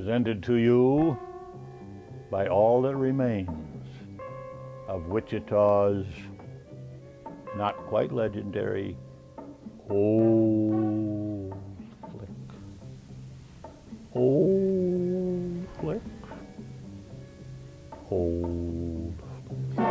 presented to you by all that remains of Wichita's not quite legendary old flick. Old flick. Old flick.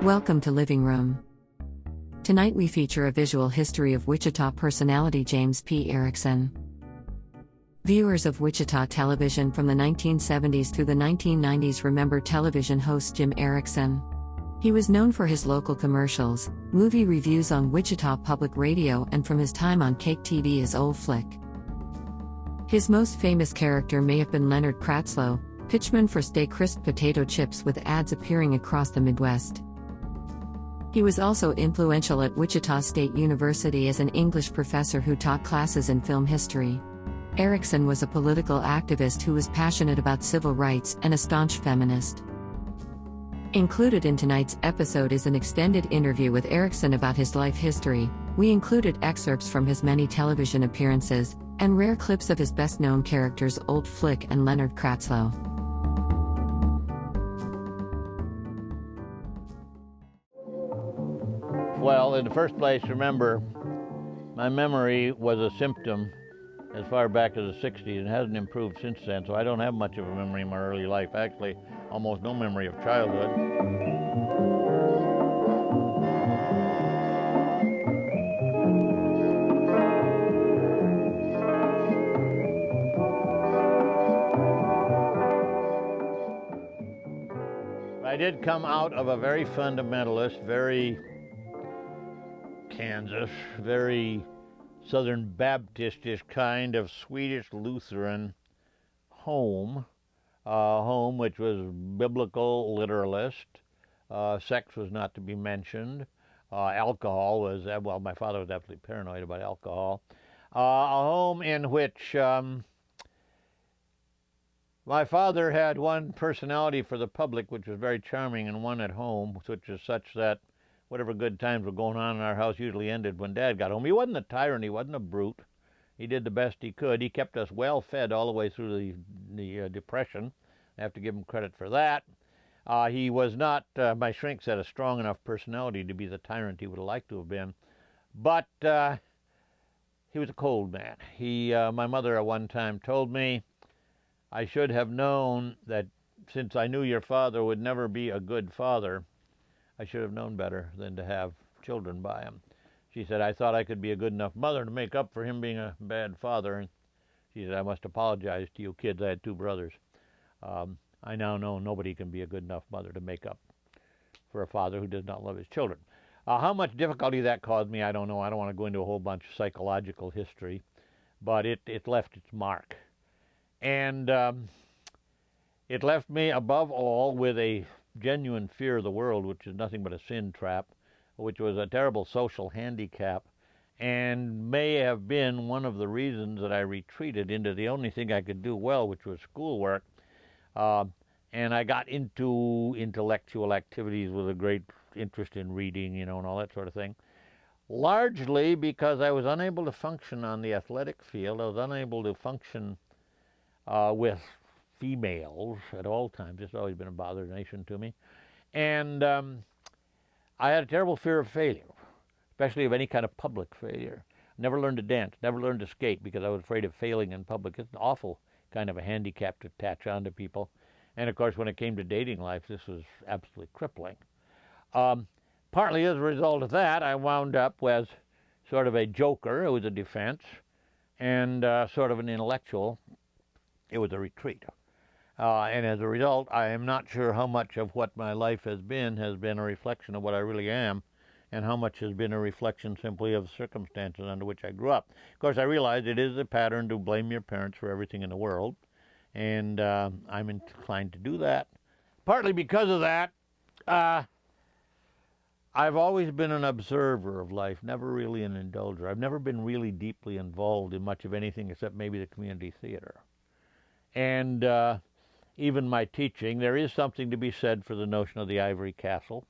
Welcome to Living Room. Tonight we feature a visual history of Wichita personality James P. Erickson. Viewers of Wichita Television from the 1970s through the 1990s remember television host Jim Erickson. He was known for his local commercials, movie reviews on Wichita Public Radio, and from his time on Cake TV as Old Flick. His most famous character may have been Leonard Kratslow, pitchman for Stay Crisp potato chips, with ads appearing across the Midwest. He was also influential at Wichita State University as an English professor who taught classes in film history. Erickson was a political activist who was passionate about civil rights and a staunch feminist. Included in tonight's episode is an extended interview with Erickson about his life history. We included excerpts from his many television appearances, and rare clips of his best-known characters Old Flick and Leonard Kratslow. Well, in the first place, remember, my memory was a symptom as far back as the 60s and hasn't improved since then, so I don't have much of a memory in my early life. Actually, almost no memory of childhood. I did come out of a very fundamentalist, very Kansas, very Southern Baptistish kind of Swedish Lutheran home, which was biblical, literalist. Sex was not to be mentioned. Alcohol was, well, my father was absolutely paranoid about alcohol. A home in which my father had one personality for the public, which was very charming, and one at home, which is such that whatever good times were going on in our house usually ended when Dad got home. He wasn't a tyrant. He wasn't a brute. He did the best he could. He kept us well fed all the way through the Depression. I have to give him credit for that. He was not, my shrink said, a strong enough personality to be the tyrant he would have liked to have been. But he was a cold man. My mother at one time told me, I should have known that since I knew your father would never be a good father, I should have known better than to have children by him. She said, I thought I could be a good enough mother to make up for him being a bad father. And she said, I must apologize to you kids. I had two brothers. I now know nobody can be a good enough mother to make up for a father who does not love his children. How much difficulty that caused me, I don't know. I don't want to go into a whole bunch of psychological history, but it left its mark. And it left me, above all, with a genuine fear of the world, which is nothing but a sin trap, which was a terrible social handicap, and may have been one of the reasons that I retreated into the only thing I could do well, which was schoolwork. And I got into intellectual activities with a great interest in reading, and all that sort of thing, largely because I was unable to function on the athletic field. I was unable to function with females at all times. It's always been a botheration to me. And I had a terrible fear of failure, especially of any kind of public failure. Never learned to dance, never learned to skate because I was afraid of failing in public. It's an awful kind of a handicap to attach onto people. And of course, when it came to dating life, this was absolutely crippling. Partly as a result of that, I wound up with sort of a joker. It was a defense, and sort of an intellectual. It was a retreat. And as a result, I am not sure how much of what my life has been a reflection of what I really am, and how much has been a reflection simply of circumstances under which I grew up. Of course, I realize it is a pattern to blame your parents for everything in the world, and I'm inclined to do that. Partly because of that, I've always been an observer of life, never really an indulger. I've never been really deeply involved in much of anything except maybe the community theater. And even my teaching, there is something to be said for the notion of the ivory castle.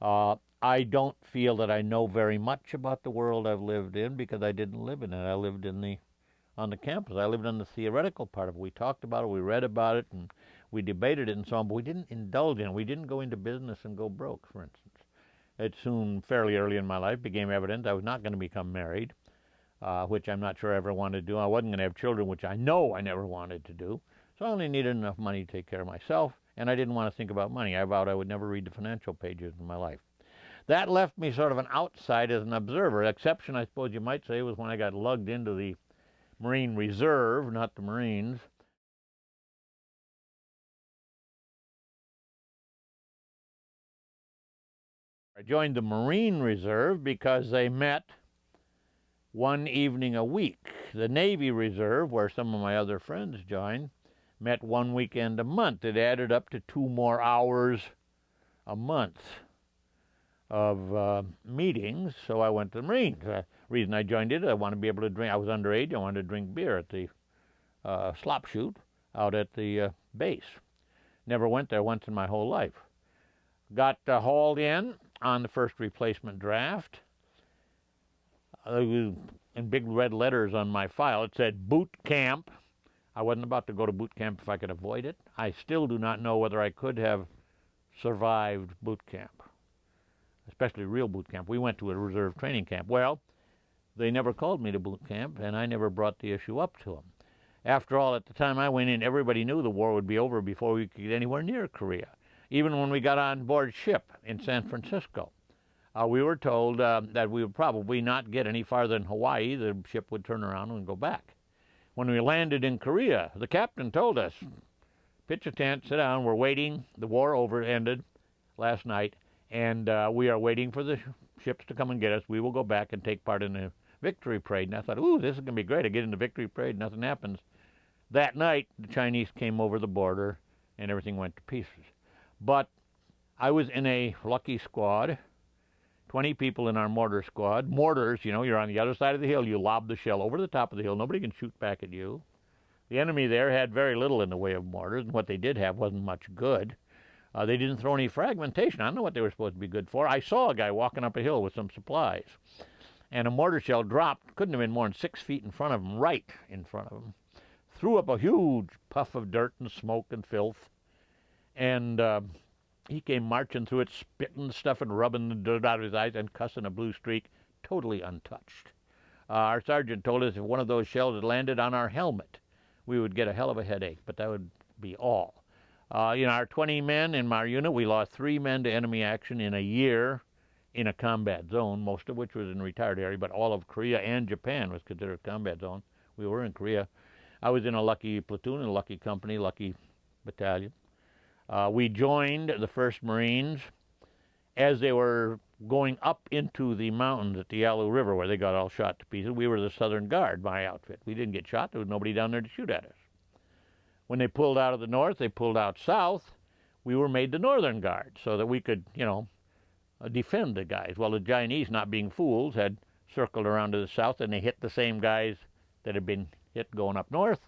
I don't feel that I know very much about the world I've lived in because I didn't live in it. I lived on the campus. I lived on the theoretical part of it. We talked about it, we read about it, and we debated it and so on, but we didn't indulge in it. We didn't go into business and go broke, for instance. It soon, fairly early in my life, became evident I was not going to become married, which I'm not sure I ever wanted to do. I wasn't going to have children, which I know I never wanted to do. So I only needed enough money to take care of myself, and I didn't want to think about money. I vowed I would never read the financial pages in my life. That left me sort of an outside as an observer. Exception, I suppose you might say, was when I got lugged into the Marine Reserve, not the Marines. I joined the Marine Reserve because they met one evening a week. The Navy Reserve, where some of my other friends joined, met one weekend a month. It added up to 2 more hours a month of meetings, so I went to the Marines. The reason I joined it, I wanted to be able to drink. I was underage. I wanted to drink beer at the slop chute out at the base. Never went there once in my whole life. Got hauled in on the first replacement draft. In big red letters on my file, it said boot camp. I wasn't about to go to boot camp if I could avoid it. I still do not know whether I could have survived boot camp, especially real boot camp. We went to a reserve training camp. Well, they never called me to boot camp, and I never brought the issue up to them. After all, at the time I went in, everybody knew the war would be over before we could get anywhere near Korea. Even when we got on board ship in San Francisco, we were told that we would probably not get any farther than Hawaii. The ship would turn around and go back. When we landed in Korea, the captain told us, pitch a tent, sit down, we're waiting. The war ended last night, and we are waiting for the ships to come and get us. We will go back and take part in the victory parade. And I thought, ooh, this is going to be great. I get in the victory parade, nothing happens. That night, the Chinese came over the border, and everything went to pieces. But I was in a lucky squad, 20 people in our mortar squad. Mortars, you know, you're on the other side of the hill. You lob the shell over the top of the hill. Nobody can shoot back at you. The enemy there had very little in the way of mortars, and what they did have wasn't much good. They didn't throw any fragmentation. I don't know what they were supposed to be good for. I saw a guy walking up a hill with some supplies, and a mortar shell dropped, couldn't have been more than 6 feet in front of him, right in front of him. Threw up a huge puff of dirt and smoke and filth, and he came marching through it, spitting stuff and rubbing the dirt out of his eyes and cussing a blue streak, totally untouched. Our sergeant told us if one of those shells had landed on our helmet, we would get a hell of a headache, but that would be all. Our 20 men in my unit, we lost 3 men to enemy action in a year in a combat zone, most of which was in a retired area, but all of Korea and Japan was considered a combat zone. We were in Korea. I was in a lucky platoon, a lucky company, lucky battalion. We joined the 1st Marines as they were going up into the mountains at the Yalu River where they got all shot to pieces. We were the Southern Guard, my outfit. We didn't get shot. There was nobody down there to shoot at us. When they pulled out of the north, they pulled out south. We were made the Northern Guard so that we could, defend the guys. Well, the Chinese, not being fools, had circled around to the south, and they hit the same guys that had been hit going up north,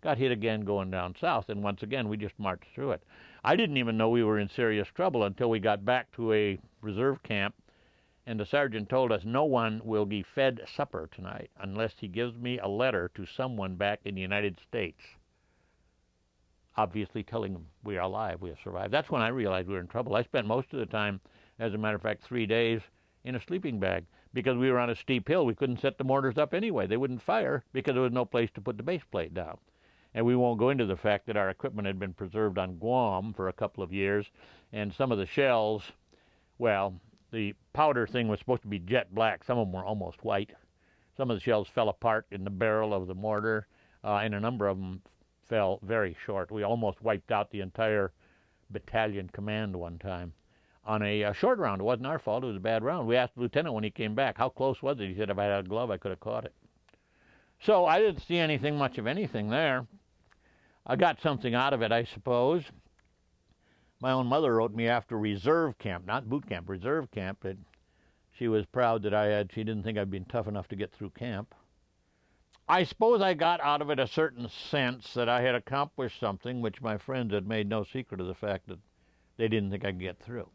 got hit again going down south, and once again we just marched through it. I didn't even know we were in serious trouble until we got back to a reserve camp, and the sergeant told us no one will be fed supper tonight unless he gives me a letter to someone back in the United States, obviously telling them we are alive, we have survived. That's when I realized we were in trouble. I spent most of the time, as a matter of fact, 3 days in a sleeping bag. because we were on a steep hill. We couldn't set the mortars up anyway. They wouldn't fire because there was no place to put the base plate down. And we won't go into the fact that our equipment had been preserved on Guam for a couple of years, and some of the shells, well, the powder thing was supposed to be jet black. Some of them were almost white. Some of the shells fell apart in the barrel of the mortar, and a number of them fell very short. We almost wiped out the entire battalion command one time on a short round. It wasn't our fault. It was a bad round. We asked the lieutenant when he came back, how close was it? He said, if I had a glove, I could have caught it. So I didn't see anything much of anything there. I got something out of it, I suppose. My own mother wrote me after reserve camp, not boot camp, reserve camp, that she was proud that she didn't think I'd been tough enough to get through camp. I suppose I got out of it a certain sense that I had accomplished something which my friends had made no secret of the fact that they didn't think I could get through.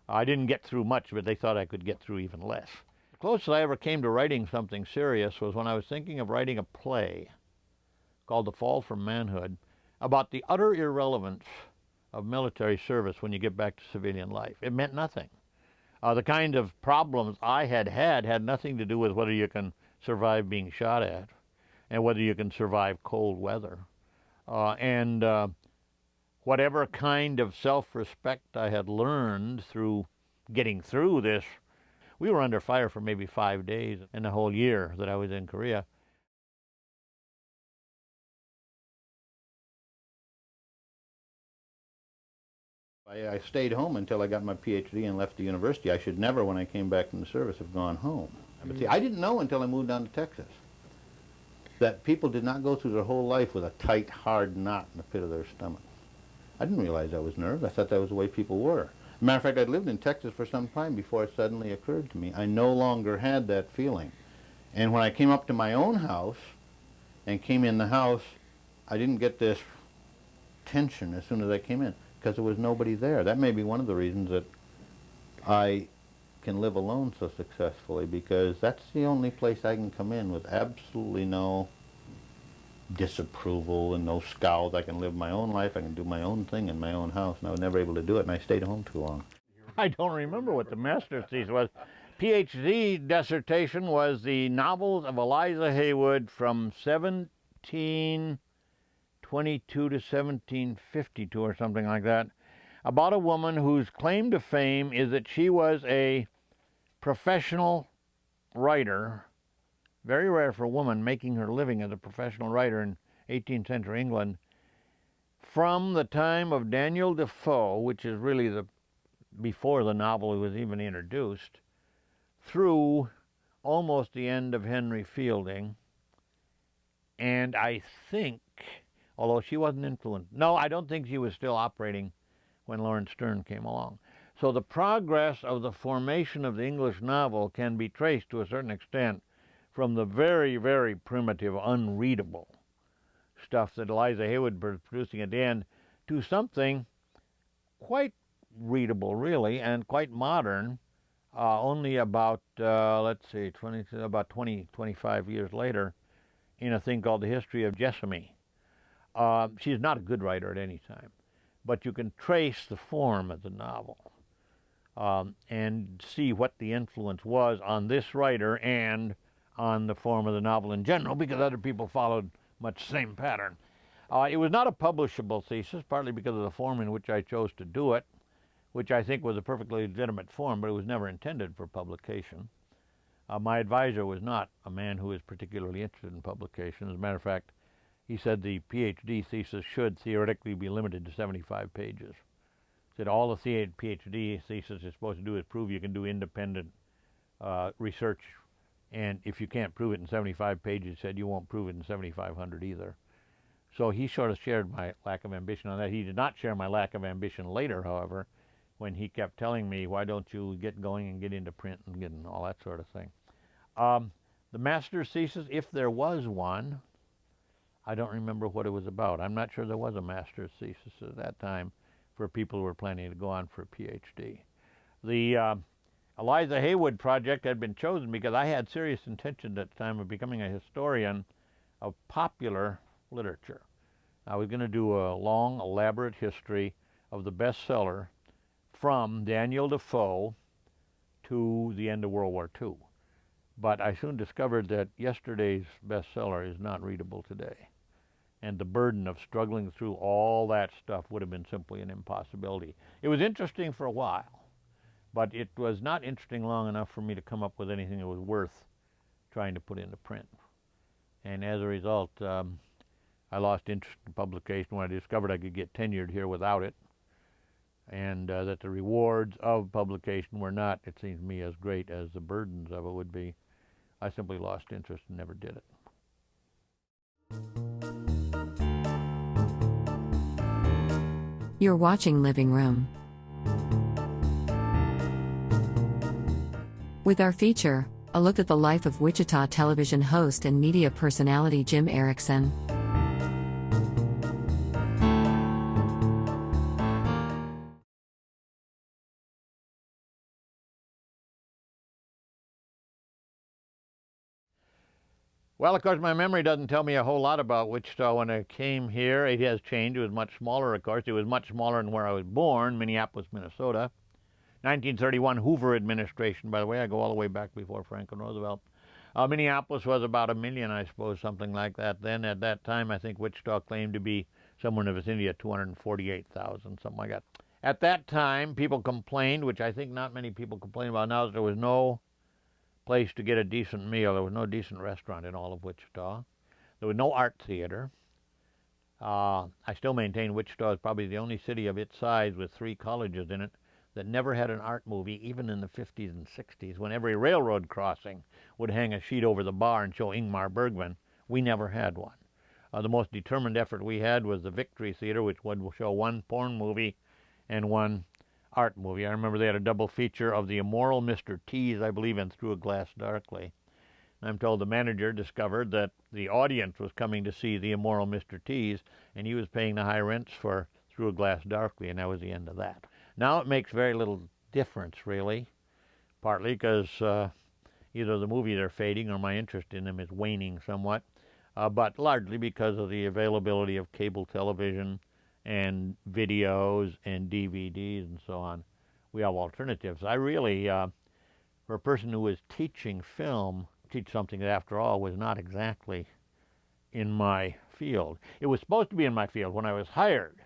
I didn't get through much, but they thought I could get through even less. The closest I ever came to writing something serious was when I was thinking of writing a play called The Fall from Manhood about the utter irrelevance of military service when you get back to civilian life. It meant nothing. The kind of problems I had nothing to do with whether you can survive being shot at and whether you can survive cold weather. Whatever kind of self-respect I had learned through getting through this, we were under fire for maybe 5 days in the whole year that I was in Korea. I stayed home until I got my PhD and left the university. I should never, when I came back from the service, have gone home. But see, I didn't know until I moved down to Texas that people did not go through their whole life with a tight, hard knot in the pit of their stomach. I didn't realize I was nervous. I thought that was the way people were. Matter of fact, I'd lived in Texas for some time before it suddenly occurred to me. I no longer had that feeling. And when I came up to my own house and came in the house, I didn't get this tension as soon as I came in because there was nobody there. That may be one of the reasons that I can live alone so successfully, because that's the only place I can come in with absolutely no disapproval and no scowls. I can live my own life. I can do my own thing in my own house, and I was never able to do it, and I stayed home too long. I don't remember what the master's thesis was. PhD dissertation was the novels of Eliza Haywood from 1722 to 1752 or something like that, about a woman whose claim to fame is that she was a professional writer, very rare for a woman making her living as a professional writer in 18th century England, from the time of Daniel Defoe, which is really before the novel was even introduced, through almost the end of Henry Fielding. And I think, although she wasn't influenced, no, I don't think she was still operating when Lawrence Sterne came along. So the progress of the formation of the English novel can be traced to a certain extent from the very, very primitive, unreadable stuff that Eliza Haywood was producing at the end to something quite readable, really, and quite modern, only about, let's see, 25 years later, in a thing called The History of Jessamy. She's not a good writer at any time, but you can trace the form of the novel and see what the influence was on this writer and on the form of the novel in general, because other people followed much the same pattern. It was not a publishable thesis, partly because of the form in which I chose to do it, which I think was a perfectly legitimate form, but it was never intended for publication. My advisor was not a man who was particularly interested in publication. As a matter of fact, he said the PhD thesis should theoretically be limited to 75 pages. He said all the PhD thesis is supposed to do is prove you can do independent research, and if you can't prove it in 75 pages, he said you won't prove it in 7,500 either. So he sort of shared my lack of ambition on that. He did not share my lack of ambition later, however, when he kept telling me, why don't you get going and get into print and get all that sort of thing. The master's thesis, if there was one, I don't remember what it was about. I'm not sure there was a master's thesis at that time for people who were planning to go on for a PhD. The Eliza Haywood project had been chosen because I had serious intention at the time of becoming a historian of popular literature. I was going to do a long, elaborate history of the bestseller from Daniel Defoe to the end of World War II. But I soon discovered that yesterday's bestseller is not readable today. And the burden of struggling through all that stuff would have been simply an impossibility. It was interesting for a while, but it was not interesting long enough for me to come up with anything that was worth trying to put into print. And as a result, I lost interest in publication when I discovered I could get tenured here without it, and that the rewards of publication were not, it seems to me, as great as the burdens of it would be. I simply lost interest and never did it. You're watching Living Room. With our feature, a look at the life of Wichita Television host and media personality Jim Erickson. Well, of course, my memory doesn't tell me a whole lot about Wichita when I came here. It has changed. It was much smaller, of course. It was much smaller than where I was born, Minneapolis, Minnesota. 1931 Hoover administration, by the way. I go all the way back before Franklin Roosevelt. Minneapolis was about 1 million, I suppose, something like that. Then at that time, I think Wichita claimed to be somewhere in the vicinity of 248,000, something like that. At that time, people complained, which I think not many people complain about now, that there was no place to get a decent meal. There was no decent restaurant in all of Wichita. There was no art theater. I still maintain Wichita is probably the only city of its size with 3 colleges in it that never had an art movie, even in the 50s and 60s, when every railroad crossing would hang a sheet over the bar and show Ingmar Bergman. We never had one. The most determined effort we had was the Victory Theater, which would show 1 porn movie and 1 art movie. I remember they had a double feature of The Immoral Mr. Tease, I believe, and Through a Glass Darkly. And I'm told the manager discovered that the audience was coming to see The Immoral Mr. Tease, and he was paying the high rents for Through a Glass Darkly, and that was the end of that. Now it makes very little difference, really, partly because either the movies are fading or my interest in them is waning somewhat, but largely because of the availability of cable television and videos and DVDs and so on. We have alternatives. I really, for a person who was teaching film, teach something that after all was not exactly in my field. It was supposed to be in my field when I was hired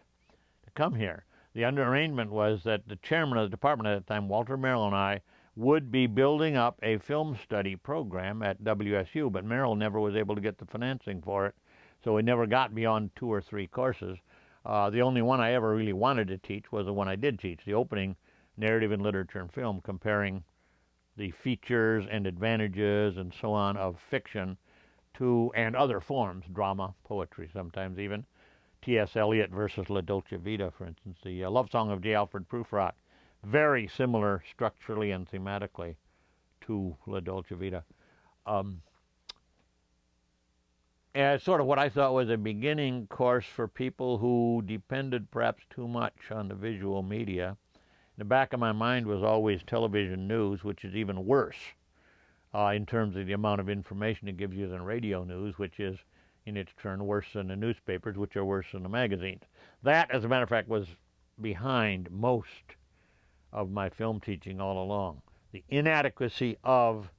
to come here. The underarrangement was that the chairman of the department at the time, Walter Merrill, and I would be building up a film study program at WSU, but Merrill never was able to get the financing for it, so we never got beyond 2 or 3 courses. The only one I ever really wanted to teach was the one I did teach, the opening narrative in literature and film, comparing the features and advantages and so on of fiction to, and other forms, drama, poetry sometimes even. T.S. Eliot versus La Dolce Vita, for instance, the love song of J. Alfred Prufrock, very similar structurally and thematically to La Dolce Vita. And sort of what I thought was a beginning course for people who depended perhaps too much on the visual media. In the back of my mind was always television news, which is even worse in terms of the amount of information it gives you than radio news, which is in its turn worse than the newspapers, which are worse than the magazines. That, as a matter of fact, was behind most of my film teaching all along. The inadequacy of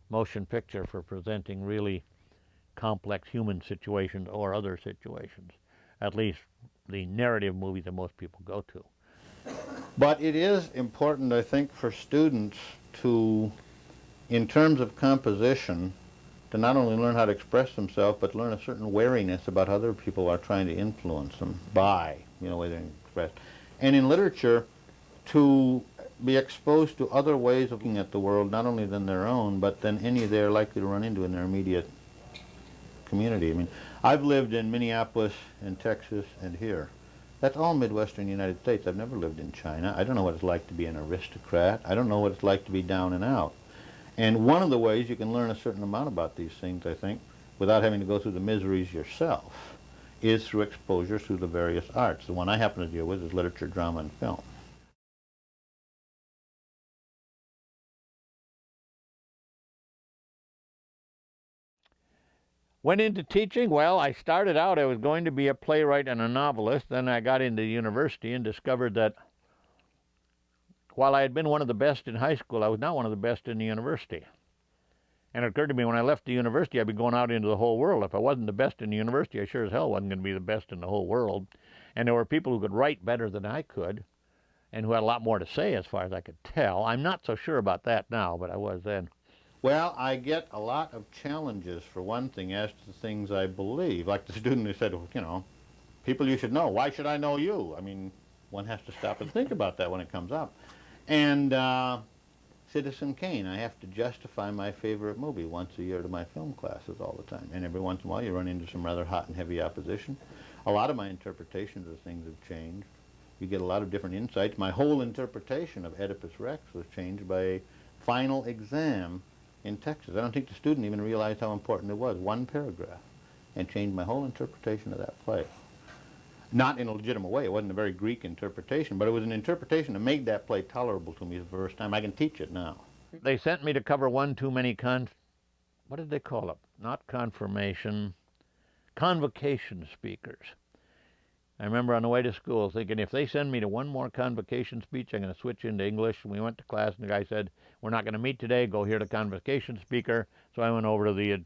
motion picture for presenting really complex human situations or other situations, at least the narrative movies that most people go to. But it is important, I think, for students to, in terms of composition, to not only learn how to express themselves, but learn a certain wariness about how other people are trying to influence them by, the way they express. And in literature, to be exposed to other ways of looking at the world, not only than their own, but than any they're likely to run into in their immediate community. I mean, I've lived in Minneapolis and Texas and here. That's all Midwestern United States. I've never lived in China. I don't know what it's like to be an aristocrat. I don't know what it's like to be down and out. And one of the ways you can learn a certain amount about these things, I think, without having to go through the miseries yourself, is through exposure through the various arts. The one I happen to deal with is literature, drama, and film. Went into teaching. Well, I started out, I was going to be a playwright and a novelist. Then I got into university and discovered that while I had been one of the best in high school, I was not one of the best in the university. And it occurred to me when I left the university, I'd be going out into the whole world. If I wasn't the best in the university, I sure as hell wasn't going to be the best in the whole world. And there were people who could write better than I could and who had a lot more to say as far as I could tell. I'm not so sure about that now, but I was then. Well, I get a lot of challenges, for one thing, as to the things I believe. Like the student who said, you know, people you should know. Why should I know you? I mean, one has to stop and think about that when it comes up. And Citizen Kane, I have to justify my favorite movie once a year to my film classes all the time. And every once in a while you run into some rather hot and heavy opposition. A lot of my interpretations of things have changed. You get a lot of different insights. My whole interpretation of Oedipus Rex was changed by a final exam in Texas. I don't think the student even realized how important it was. One paragraph, and changed my whole interpretation of that play. Not in a legitimate way. It wasn't a very Greek interpretation, but it was an interpretation that made that play tolerable to me the first time. I can teach it now. They sent me to cover one too many what did they call it? Not confirmation, convocation speakers. I remember on the way to school thinking, if they send me to one more convocation speech, I'm going to switch into English. And we went to class, and the guy said, we're not going to meet today. Go hear the convocation speaker. So I went over to the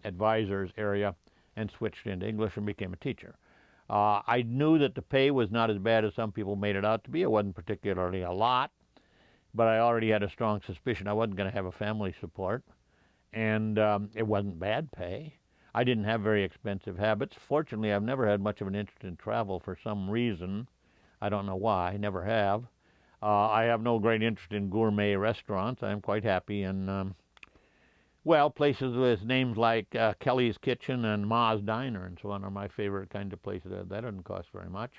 advisors area and switched into English and became a teacher. I knew that the pay was not as bad as some people made it out to be. It wasn't particularly a lot, but I already had a strong suspicion I wasn't going to have a family support, and it wasn't bad pay. I didn't have very expensive habits. Fortunately, I've never had much of an interest in travel for some reason. I don't know why. Never have. I have no great interest in gourmet restaurants. I'm quite happy in, well, places with names like Kelly's Kitchen and Ma's Diner and so on are my favorite kind of places. That doesn't cost very much.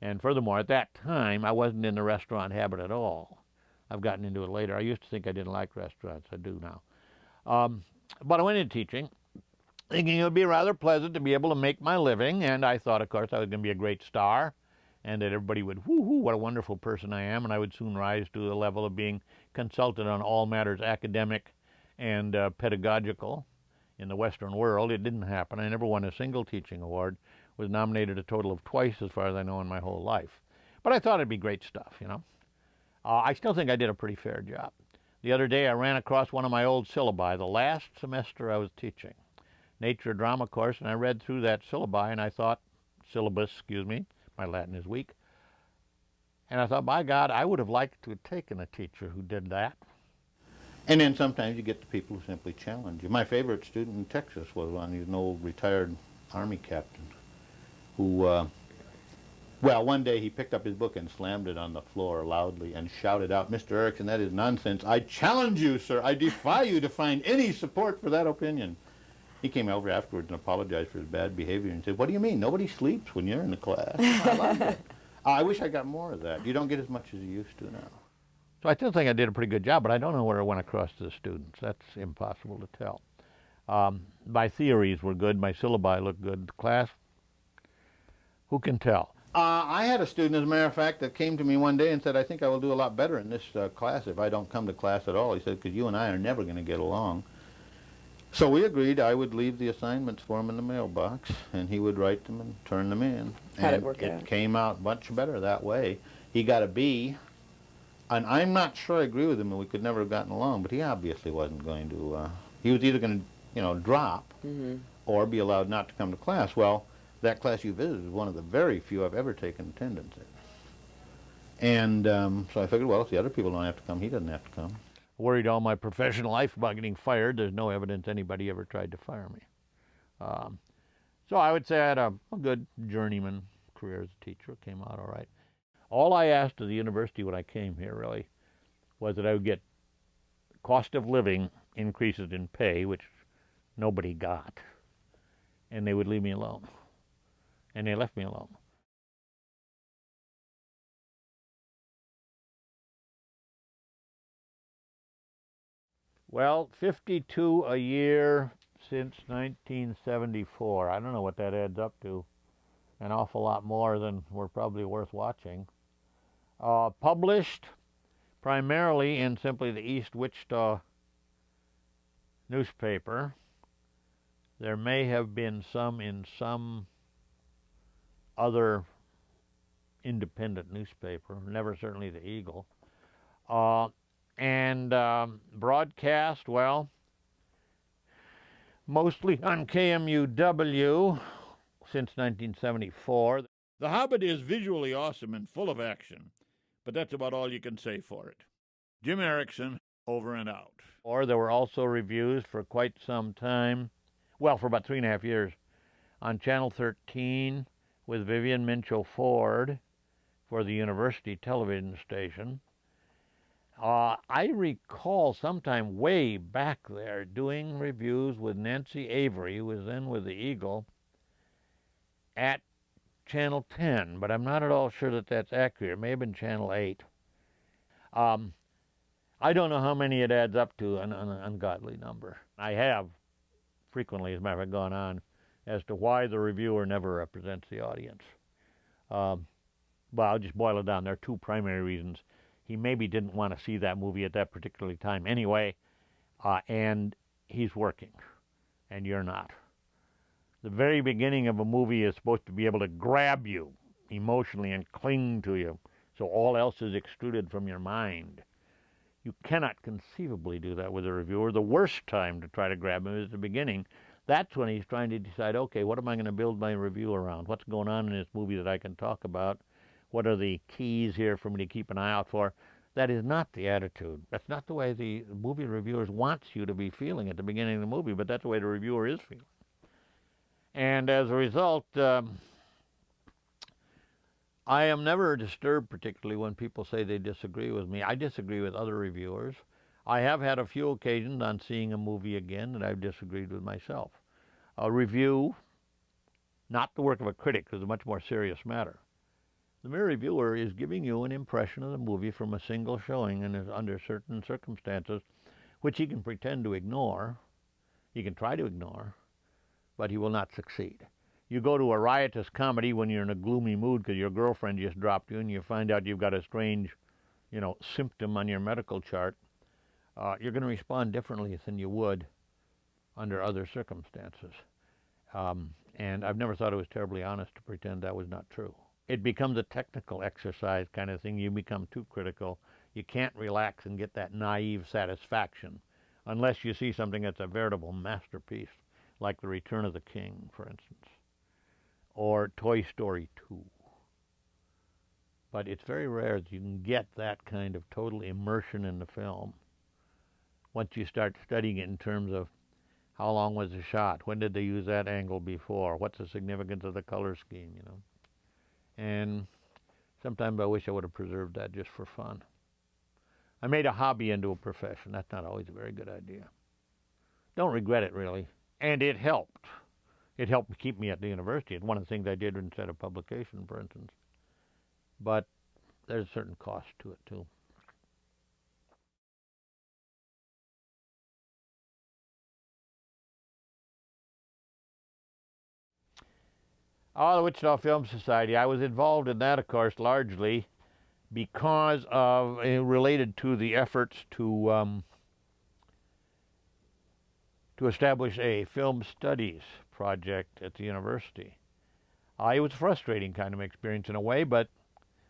And furthermore, at that time, I wasn't in the restaurant habit at all. I've gotten into it later. I used to think I didn't like restaurants. I do now. But I went into teaching, thinking it would be rather pleasant to be able to make my living, and I thought, of course, I was going to be a great star, and that everybody would, whoo-hoo, what a wonderful person I am, and I would soon rise to the level of being consulted on all matters academic and pedagogical in the Western world. It didn't happen. I never won a single teaching award, was nominated a total of twice, as far as I know, in my whole life. But I thought it'd be great stuff, you know. I still think I did a pretty fair job. The other day I ran across one of my old syllabi, the last semester I was teaching. Nature drama course, and I read through that syllabi, and I thought, syllabus, excuse me, my Latin is weak, and I thought, by God, I would have liked to have taken a teacher who did that. And then sometimes you get the people who simply challenge you. My favorite student in Texas was one. He's an old retired Army captain who, well, one day he picked up his book and slammed it on the floor loudly and shouted out, "Mr. Erickson, that is nonsense. I challenge you, sir. I defy you to find any support for that opinion." He came over afterwards and apologized for his bad behavior and said, "What do you mean? Nobody sleeps when you're in the class." I loved it. I wish I got more of that. You don't get as much as you used to now. So I still think I did a pretty good job, but I don't know where it went across to the students. That's impossible to tell. My theories were good. My syllabi looked good. The class, who can tell? I had a student, as a matter of fact, that came to me one day and said, "I think I will do a lot better in this class if I don't come to class at all." He said, "Because you and I are never going to get along." So we agreed I would leave the assignments for him in the mailbox, and he would write them and turn them in. How'd it work out? It came out much better that way. He got a B, and I'm not sure I agree with him, and we could never have gotten along, but he obviously wasn't going to, he was either going to, you know, drop or be allowed not to come to class. Well, that class you visited is one of the very few I've ever taken attendance in. And so I figured, well, if the other people don't have to come, he doesn't have to come. Worried all my professional life about getting fired. There's no evidence anybody ever tried to fire me. So I would say I had a good journeyman career as a teacher. It came out all right. All I asked of the university when I came here, really, was that I would get cost of living increases in pay, which nobody got, and they would leave me alone. And they left me alone. Well, 52 a year since 1974. I don't know what that adds up to. An awful lot more than were probably worth watching. Published primarily in simply the East Wichita newspaper. There may have been some in some other independent newspaper, never certainly the Eagle. And broadcast, well, mostly on KMUW since 1974. The Hobbit is visually awesome and full of action, but that's about all you can say for it. Jim Erickson, over and out. Or there were also reviews for quite some time, well, for about 3.5 years, on Channel 13 with Vivian Minchell Ford for the University Television station. I recall sometime way back there doing reviews with Nancy Avery, who was then with the Eagle, at Channel 10, but I'm not at all sure that that's accurate. It may have been Channel 8. I don't know how many it adds up to, an ungodly number. I have frequently, as a matter of fact, gone on as to why the reviewer never represents the audience. Well, I'll just boil it down. There are two primary reasons. He maybe didn't want to see that movie at that particular time anyway, and he's working, and you're not. The very beginning of a movie is supposed to be able to grab you emotionally and cling to you, so all else is extruded from your mind. You cannot conceivably do that with a reviewer. The worst time to try to grab him is the beginning. That's when he's trying to decide, okay, what am I going to build my review around? What's going on in this movie that I can talk about? What are the keys here for me to keep an eye out for? That is not the attitude. That's not the way the movie reviewers wants you to be feeling at the beginning of the movie, but that's the way the reviewer is feeling. And as a result, I am never disturbed particularly when people say they disagree with me. I disagree with other reviewers. I have had a few occasions on seeing a movie again that I've disagreed with myself. A review, not the work of a critic, is a much more serious matter. The mere reviewer is giving you an impression of the movie from a single showing and is under certain circumstances, which he can pretend to ignore. He can try to ignore, but he will not succeed. You go to a riotous comedy when you're in a gloomy mood because your girlfriend just dropped you and you find out you've got a strange, symptom on your medical chart. You're going to respond differently than you would under other circumstances. And I've never thought it was terribly honest to pretend that was not true. It becomes a technical exercise kind of thing. You become too critical. You can't relax and get that naive satisfaction unless you see something that's a veritable masterpiece, like The Return of the King, for instance, or Toy Story 2. But it's very rare that you can get that kind of total immersion in the film once you start studying it in terms of how long was the shot, when did they use that angle before, what's the significance of the color scheme, And sometimes I wish I would have preserved that just for fun. I made a hobby into a profession. That's not always a very good idea. Don't regret it, really. And it helped. It helped keep me at the university. It's one of the things I did instead of publication, for instance. But there's a certain cost to it, too. The Wichita Film Society. I was involved in that, of course, largely because of, related to the efforts to establish a film studies project at the university. It was a frustrating kind of experience in a way, but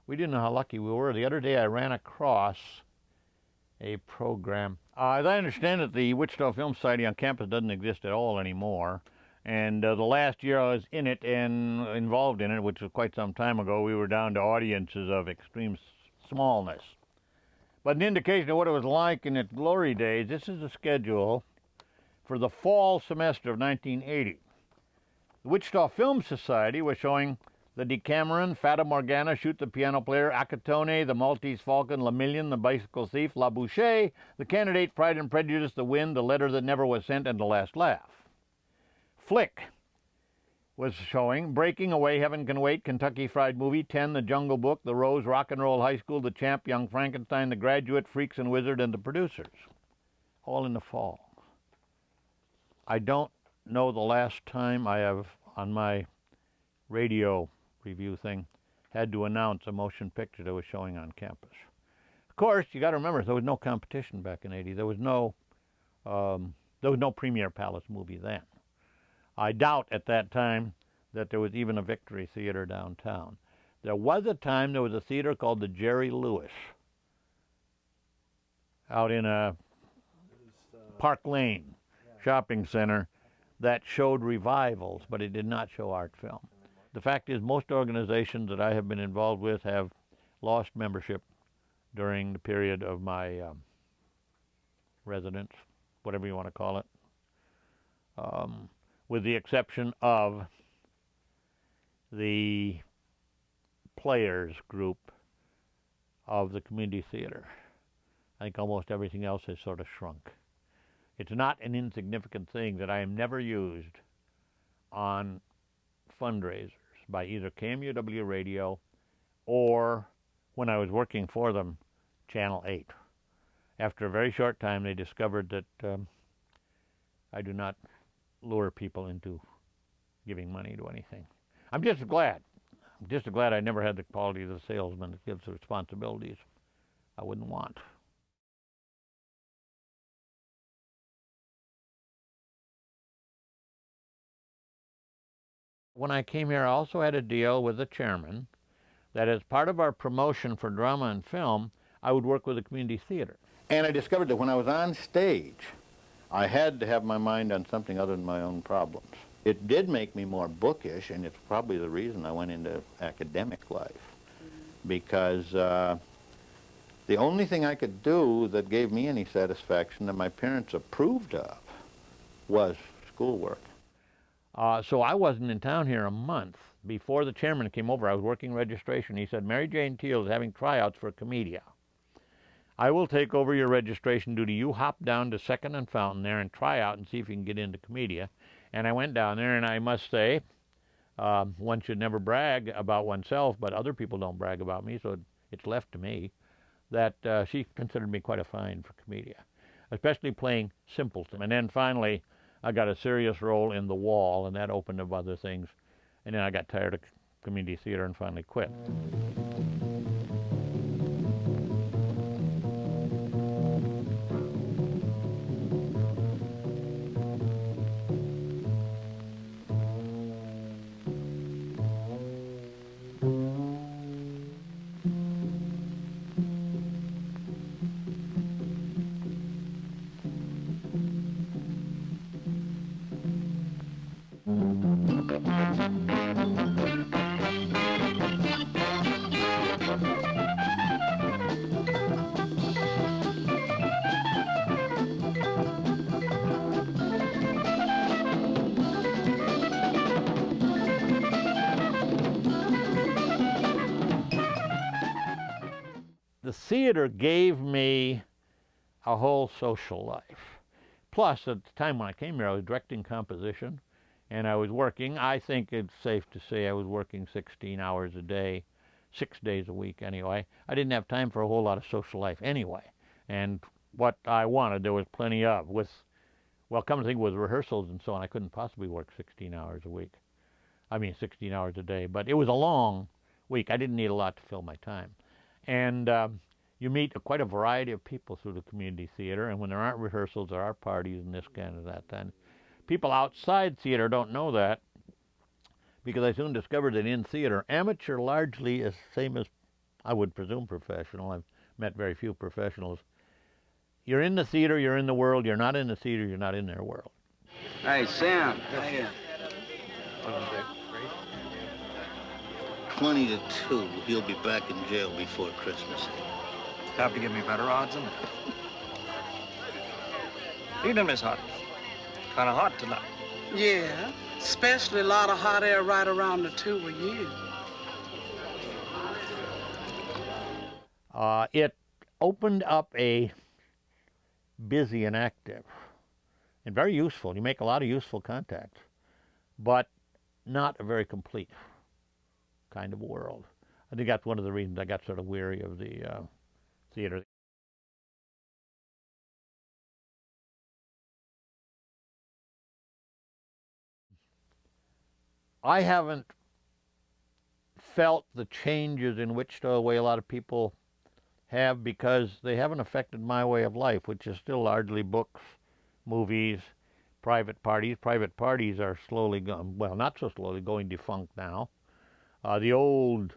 we didn't know how lucky we were. The other day I ran across a program. As I understand it, the Wichita Film Society on campus doesn't exist at all anymore. And the last year I was in it and involved in it, which was quite some time ago, we were down to audiences of extreme smallness. But an indication of what it was like in its glory days, this is the schedule for the fall semester of 1980. The Wichita Film Society was showing The Decameron, Fata Morgana, Shoot the Piano Player, Akatone, The Maltese Falcon, Le Million, The Bicycle Thief, La Bouchée, The Candidate, Pride and Prejudice, The Wind, The Letter That Never Was Sent, and The Last Laugh. Flick was showing Breaking Away, Heaven Can Wait, Kentucky Fried Movie, 10, The Jungle Book, The Rose, Rock and Roll High School, The Champ, Young Frankenstein, The Graduate, Freaks and Wizard, and The Producers. All in the fall. I don't know the last time I have, on my radio review thing, had to announce a motion picture that was showing on campus. Of course, you got to remember, there was no competition back in '80. There was no Premier Palace movie then. I doubt at that time that there was even a Victory Theater downtown. There was a time there was a theater called the Jerry Lewis out in Park Lane shopping center that showed revivals, but it did not show art film. The fact is, most organizations that I have been involved with have lost membership during the period of my residence, whatever you want to call it, with the exception of the players group of the community theater. I think almost everything else has sort of shrunk. It's not an insignificant thing that I am never used on fundraisers by either KMUW radio or, when I was working for them, Channel 8. After a very short time, they discovered that I do not lure people into giving money to anything. I'm just glad I never had the quality of the salesman that gives the responsibilities I wouldn't want. When I came here, I also had a deal with the chairman that as part of our promotion for drama and film, I would work with the community theater. And I discovered that when I was on stage, I had to have my mind on something other than my own problems. It did make me more bookish, and it's probably the reason I went into academic life, because the only thing I could do that gave me any satisfaction that my parents approved of was schoolwork. So I wasn't in town here a month. Before the chairman came over, I was working registration. He said, Mary Jane Teal is having tryouts for Comedia. I will take over your registration duty. You hop down to 2nd and Fountain there and try out and see if you can get into Comedia. And I went down there, and I must say, one should never brag about oneself, but other people don't brag about me, so it's left to me, that she considered me quite a find for Comedia, especially playing simpleton. And then finally, I got a serious role in The Wall, and that opened up other things. And then I got tired of community theater and finally quit. The theater gave me a whole social life. Plus, at the time when I came here, I was directing composition, and I was working, I think it's safe to say I was working 16 hours a day, 6 days a week anyway. I didn't have time for a whole lot of social life anyway. And what I wanted, there was plenty of. Well, come to think, with rehearsals and so on, I couldn't possibly work 16 hours a week. I mean, 16 hours a day. But it was a long week. I didn't need a lot to fill my time. And you meet quite a variety of people through the community theater, and when there aren't rehearsals, there are parties and this kind of that. And people outside theater don't know that, because I soon discovered that in theater, amateur largely is the same as, I would presume, professional. I've met very few professionals. You're in the theater, you're in the world. You're not in the theater, you're not in their world. Hey, Sam. Hey. 20 to 2. He'll be back in jail before Christmas. Have to give me better odds than that. Evening, Miss Hot. Kind of hot tonight. Yeah, especially a lot of hot air right around the two of you. It opened up a busy and active and very useful. You make a lot of useful contacts, but not a very complete kind of world. I think that's one of the reasons I got sort of weary of the theater. I haven't felt the changes in Wichita the way a lot of people have, because they haven't affected my way of life, which is still largely books, movies, private parties. Private parties are slowly going, well, not so slowly, going defunct now. The old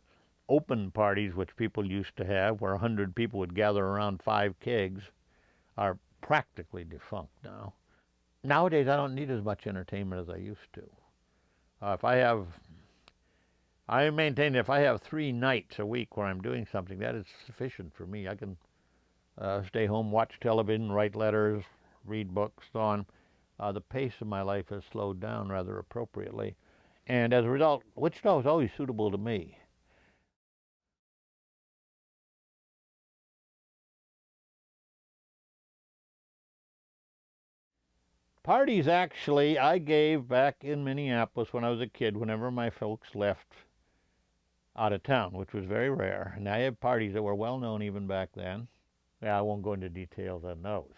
open parties, which people used to have, where 100 people would gather around 5 kegs, are practically defunct now. Nowadays, I don't need as much entertainment as I used to. I maintain if I have 3 nights a week where I'm doing something, that is sufficient for me. I can stay home, watch television, write letters, read books, so on. The pace of my life has slowed down rather appropriately. And as a result, Wichita was always suitable to me. Parties, actually, I gave back in Minneapolis when I was a kid, whenever my folks left out of town, which was very rare. And I had parties that were well known even back then. Yeah, I won't go into details on those.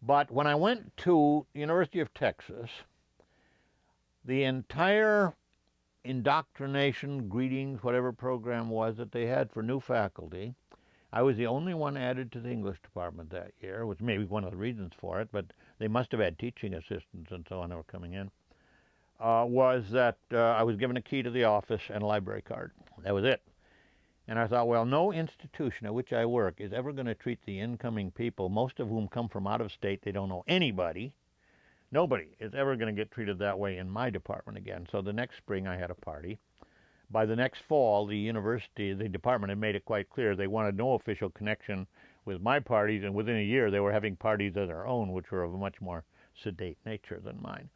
But when I went to University of Texas, the entire indoctrination, greetings, whatever program was that they had for new faculty, I was the only one added to the English department that year, which may be one of the reasons for it, but they must have had teaching assistants and so on that were coming in, was that I was given a key to the office and a library card. That was it. And I thought, well, no institution at which I work is ever going to treat the incoming people, most of whom come from out of state, they don't know anybody. Nobody is ever going to get treated that way in my department again. So the next spring I had a party. By the next fall, the department had made it quite clear they wanted no official connection with my parties, and within a year they were having parties of their own, which were of a much more sedate nature than mine.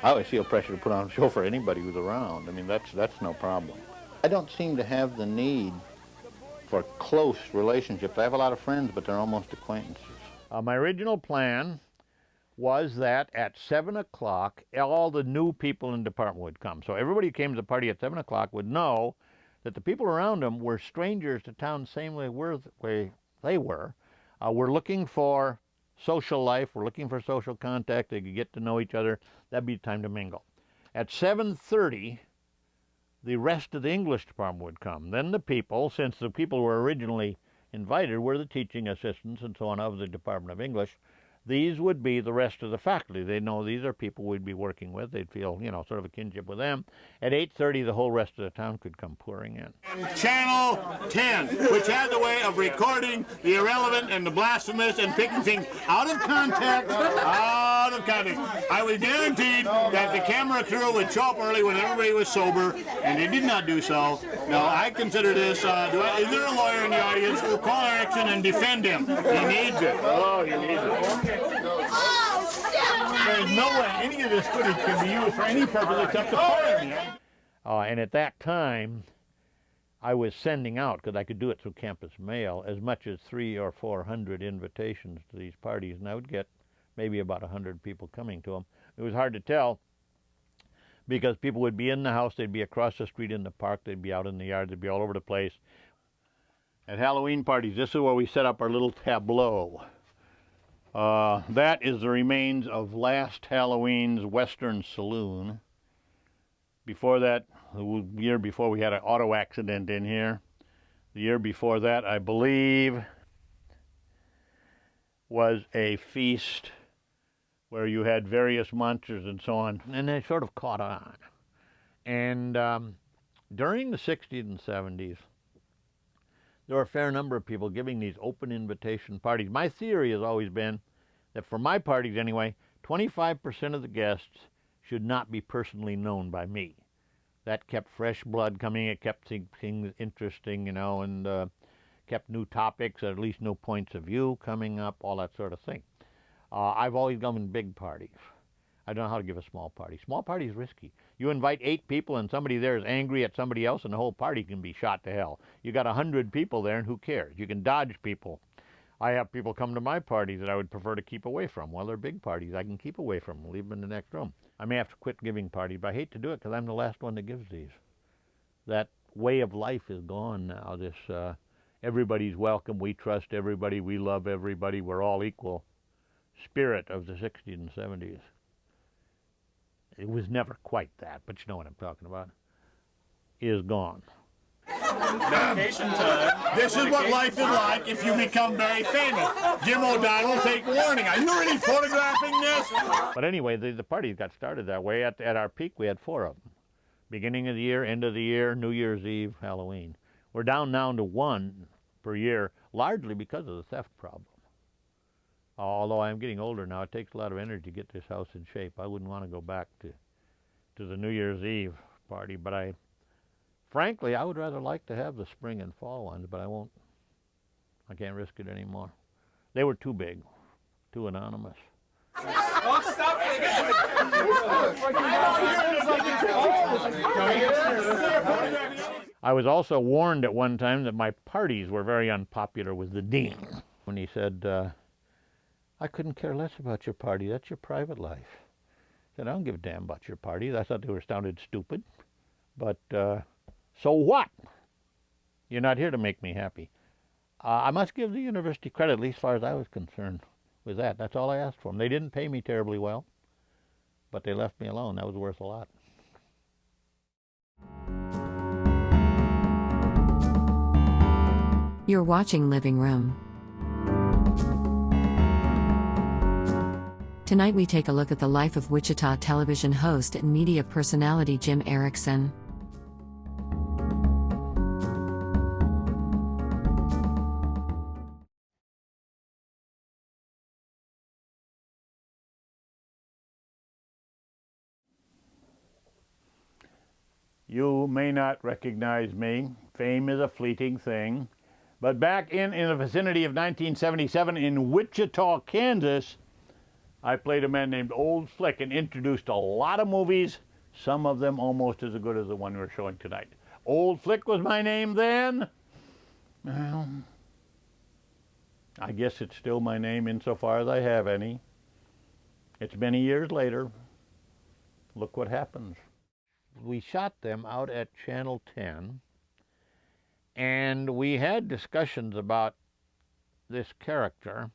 I always feel pressure to put on a show for anybody who's around. I mean, that's no problem. I don't seem to have the need for close relationships. I have a lot of friends, but they're almost acquaintances. My original plan was that at 7 o'clock, all the new people in the department would come. So everybody who came to the party at 7 o'clock would know that the people around them were strangers to town, the same way they were. We're looking for social life. We're looking for social contact. They could get to know each other. That'd be the time to mingle. At 7:30, the rest of the English department would come. Then the people, since the people who were originally invited were the teaching assistants and so on of the Department of English, these would be the rest of the faculty. They'd know these are people we'd be working with. They'd feel, sort of a kinship with them. At 8:30, the whole rest of the town could come pouring in. Channel 10, which had the way of recording the irrelevant and the blasphemous and picking things out of context, I was guaranteed that the camera crew would show up early when everybody was sober, and they did not do so. Now, I consider this, is there a lawyer in the audience? Call Erickson and defend him. He needs it. Oh, he needs it. There's no way any of this footage can be used for any purpose except to fire me. And at that time, I was sending out, because I could do it through campus mail, as much as 300 or 400 invitations to these parties, and I would get maybe about 100 people coming to them. It was hard to tell, because people would be in the house, they'd be across the street in the park, they'd be out in the yard, they'd be all over the place. At Halloween parties, this is where we set up our little tableau. That is the remains of last Halloween's Western Saloon. Before that, the year before, we had an auto accident in here. The year before that, I believe, was a feast where you had various monsters and so on, and they sort of caught on. And during the 60s and 70s, there were a fair number of people giving these open invitation parties. My theory has always been that for my parties anyway, 25% of the guests should not be personally known by me. That kept fresh blood coming, it kept things interesting, and kept new topics, or at least new points of view coming up, all that sort of thing. I've always gone in big parties. I don't know how to give a small party. Small party is risky. You invite 8 people and somebody there is angry at somebody else and the whole party can be shot to hell. You got 100 people there and who cares? You can dodge people. I have people come to my parties that I would prefer to keep away from. Well, they're big parties. I can keep away from them, leave them in the next room. I may have to quit giving parties, but I hate to do it because I'm the last one that gives these. That way of life is gone now. This everybody's welcome, we trust everybody, we love everybody, we're all equal spirit of the 60s and 70s. It was never quite that, but you know what I'm talking about, is gone. Vacation time. This is what life is like if you become very famous. Jim O'Donnell, take warning. Are you really photographing this? But anyway, the parties got started that way. At our peak, we had 4 of them. Beginning of the year, end of the year, New Year's Eve, Halloween. We're down now to 1 per year, largely because of the theft problem. Although I'm getting older now, it takes a lot of energy to get this house in shape. I wouldn't want to go back to the New Year's Eve party, but frankly, I would rather like to have the spring and fall ones, but I won't. I can't risk it anymore. They were too big, too anonymous. Oh, stop I was also warned at one time that my parties were very unpopular with the dean when he said, I couldn't care less about your party. That's your private life. I said, I don't give a damn about your parties. I thought they sounded stupid. But so what? You're not here to make me happy. I must give the university credit, at least as far as I was concerned with that. That's all I asked for them. They didn't pay me terribly well, but they left me alone. That was worth a lot. You're watching Living Room. Tonight we take a look at the life of Wichita Television host and media personality Jim Erickson. You may not recognize me. Fame is a fleeting thing. But back in the vicinity of 1977 in Wichita, Kansas, I played a man named Old Flick and introduced a lot of movies, some of them almost as good as the one we're showing tonight. Old Flick was my name then. Well, I guess it's still my name insofar as I have any. It's many years later. Look what happens. We shot them out at Channel 10, and we had discussions about this character.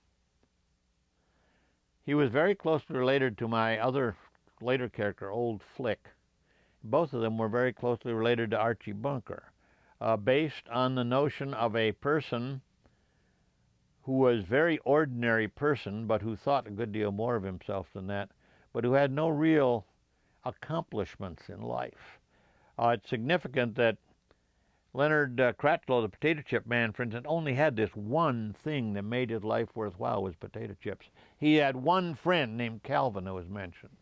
He was very closely related to my other later character, Old Flick. Both of them were very closely related to Archie Bunker, based on the notion of a person who was a very ordinary person, but who thought a good deal more of himself than that, but who had no real accomplishments in life. It's significant that Leonard Kratslow, the potato chip man, for instance, only had this one thing that made his life worthwhile, was potato chips. He had one friend named Calvin who was mentioned.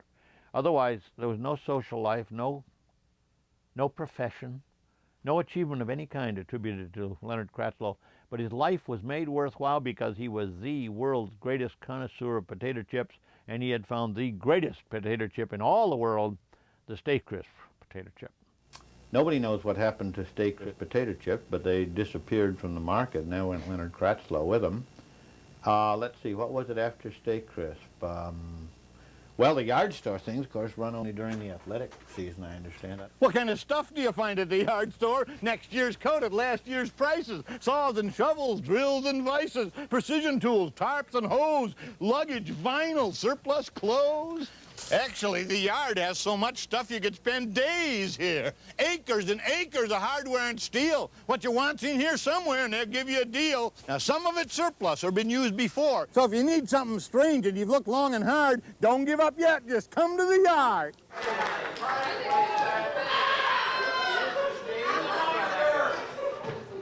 Otherwise, there was no social life, no profession, no achievement of any kind attributed to Leonard Kratslow. But his life was made worthwhile because he was the world's greatest connoisseur of potato chips, and he had found the greatest potato chip in all the world, the Stay Crisp potato chip. Nobody knows what happened to Stay Crisp potato chips, but they disappeared from the market, and now went Leonard Kratslow with them. Let's see, what was it after Stay Crisp? Well, the yard store things, of course, run only during the athletic season, I understand that. What kind of stuff do you find at the yard store? Next year's coat at last year's prices. Saws and shovels, drills and vices, precision tools, tarps and hose, luggage, vinyl, surplus clothes. Actually, the yard has so much stuff you could spend days here. Acres and acres of hardware and steel. What you want's in here somewhere, and they'll give you a deal. Now, some of it's surplus or been used before. So if you need something strange and you've looked long and hard, don't give up yet. Just come to the yard.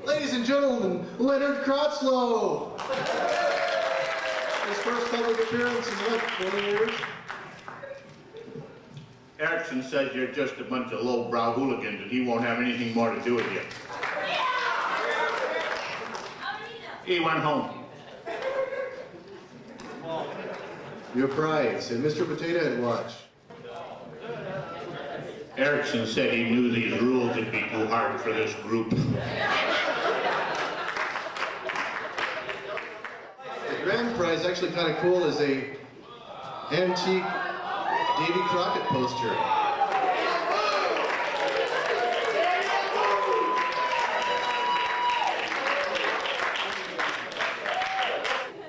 Ladies and gentlemen, Leonard Kratslow. His first public appearance in what, 20 years? Erickson says you're just a bunch of low-brow hooligans and he won't have anything more to do with you. He went home. Your prize, and Mr. Potato Head watch. Erickson said he knew these rules would be too hard for this group. The grand prize, actually kind of cool, is a antique Davy Crockett poster.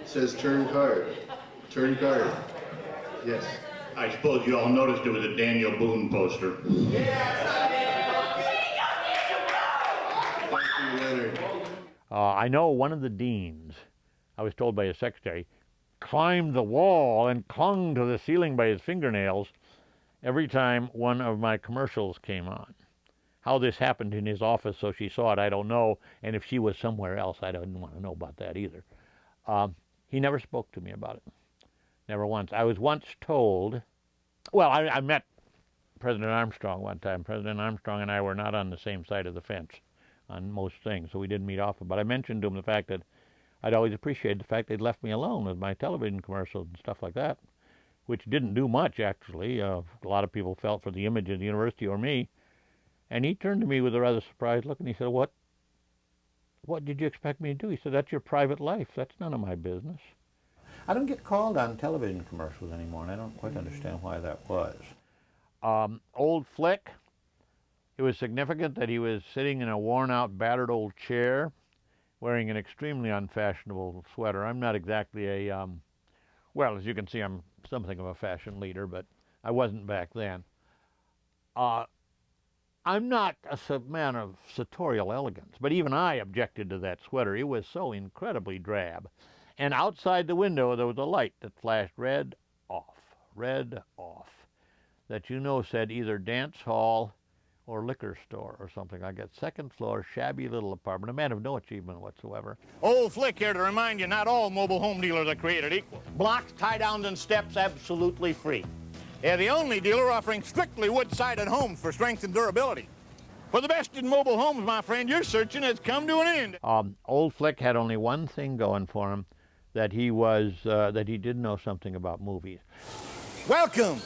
It says turn card. Turn card. Yes. I suppose you all noticed it was a Daniel Boone poster. Thank you, Leonard. I know one of the deans, I was told by his secretary, climbed the wall and clung to the ceiling by his fingernails every time one of my commercials came on. How this happened in his office so she saw it, I don't know, and if she was somewhere else, I didn't want to know about that either. He never spoke to me about it. Never once. I was once told, well, I met President Armstrong one time. President Armstrong and I were not on the same side of the fence on most things, so we didn't meet often. But I mentioned to him the fact that I'd always appreciated the fact they'd left me alone with my television commercials and stuff like that, which didn't do much, actually. A lot of people felt for the image of the university or me. And he turned to me with a rather surprised look, and he said, What did you expect me to do? He said, that's your private life. That's none of my business. I don't get called on television commercials anymore, and I don't quite understand why that was. Old Flick, it was significant that he was sitting in a worn-out, battered old chair, wearing an extremely unfashionable sweater. I'm not exactly a, well, as you can see, I'm something of a fashion leader, but I wasn't back then. I'm not a man of sartorial elegance, but even I objected to that sweater. It was so incredibly drab. And outside the window, there was a light that flashed red off, that said either dance hall or liquor store or something like that. Second floor, shabby little apartment, a man of no achievement whatsoever. Old Flick here to remind you, not all mobile home dealers are created equal. Blocks, tie-downs, and steps absolutely free. They're the only dealer offering strictly wood-sided homes for strength and durability. For the best in mobile homes, my friend, your searching has come to an end. Old Flick had only one thing going for him, that he did know something about movies. Welcome.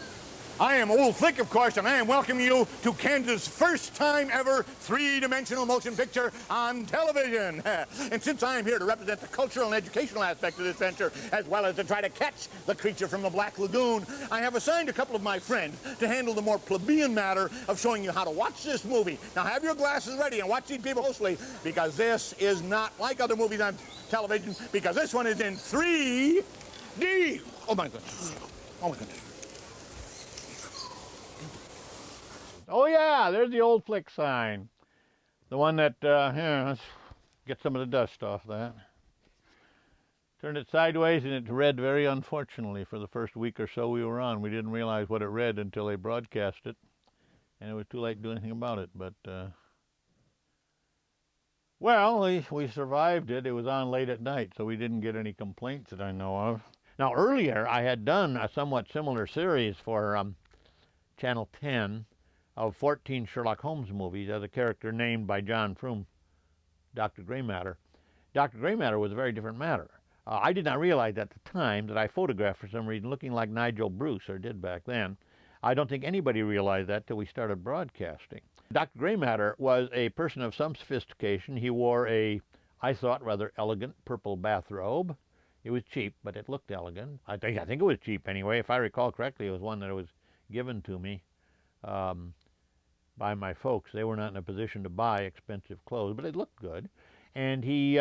I am Old Flick, of course, and I am welcoming you to Kansas' first time ever three-dimensional motion picture on television. And since I am here to represent the cultural and educational aspect of this venture, as well as to try to catch the creature from the Black Lagoon, I have assigned a couple of my friends to handle the more plebeian matter of showing you how to watch this movie. Now have your glasses ready and watch these people closely, because this is not like other movies on television, because this one is in 3D. Oh my goodness. Oh my goodness. Oh yeah, there's the Old Flick sign. The one that, here, let's get some of the dust off that. Turned it sideways and it read very unfortunately for the first week or so we were on. We didn't realize what it read until they broadcast it. And it was too late to do anything about it. But, well, we survived it. It was on late at night, so we didn't get any complaints that I know of. Now earlier I had done a somewhat similar series for Channel 10. Of 14 Sherlock Holmes movies as a character named by John Froome, Dr. Gray Matter. Dr. Gray Matter was a very different matter. I did not realize at the time that I photographed for some reason looking like Nigel Bruce, or did back then. I don't think anybody realized that till we started broadcasting. Dr. Gray Matter was a person of some sophistication. He wore a, I thought, rather elegant purple bathrobe. It was cheap, but it looked elegant. I think it was cheap anyway. If I recall correctly, it was one that was given to me by my folks. They were not in a position to buy expensive clothes, but it looked good. And he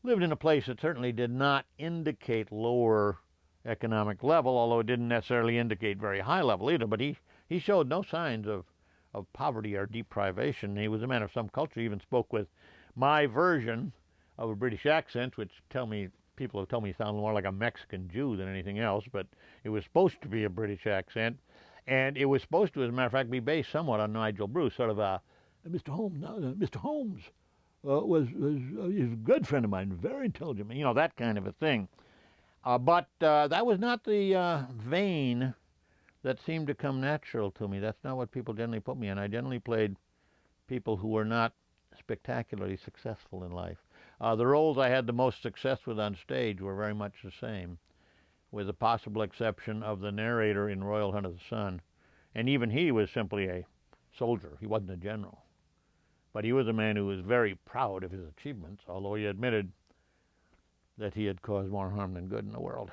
lived in a place that certainly did not indicate lower economic level, although it didn't necessarily indicate very high level either. But he showed no signs of poverty or deprivation. He was a man of some culture. He even spoke with my version of a British accent, which people have told me sounded more like a Mexican Jew than anything else, but it was supposed to be a British accent. And it was supposed to, as a matter of fact, be based somewhat on Nigel Bruce, sort of a, Mr. Holmes was a good friend of mine, very intelligent, that kind of a thing. But that was not the vein that seemed to come natural to me. That's not what people generally put me in. I generally played people who were not spectacularly successful in life. The roles I had the most success with on stage were very much the same, with the possible exception of the narrator in Royal Hunt of the Sun. And even he was simply a soldier. He wasn't a general. But he was a man who was very proud of his achievements, although he admitted that he had caused more harm than good in the world.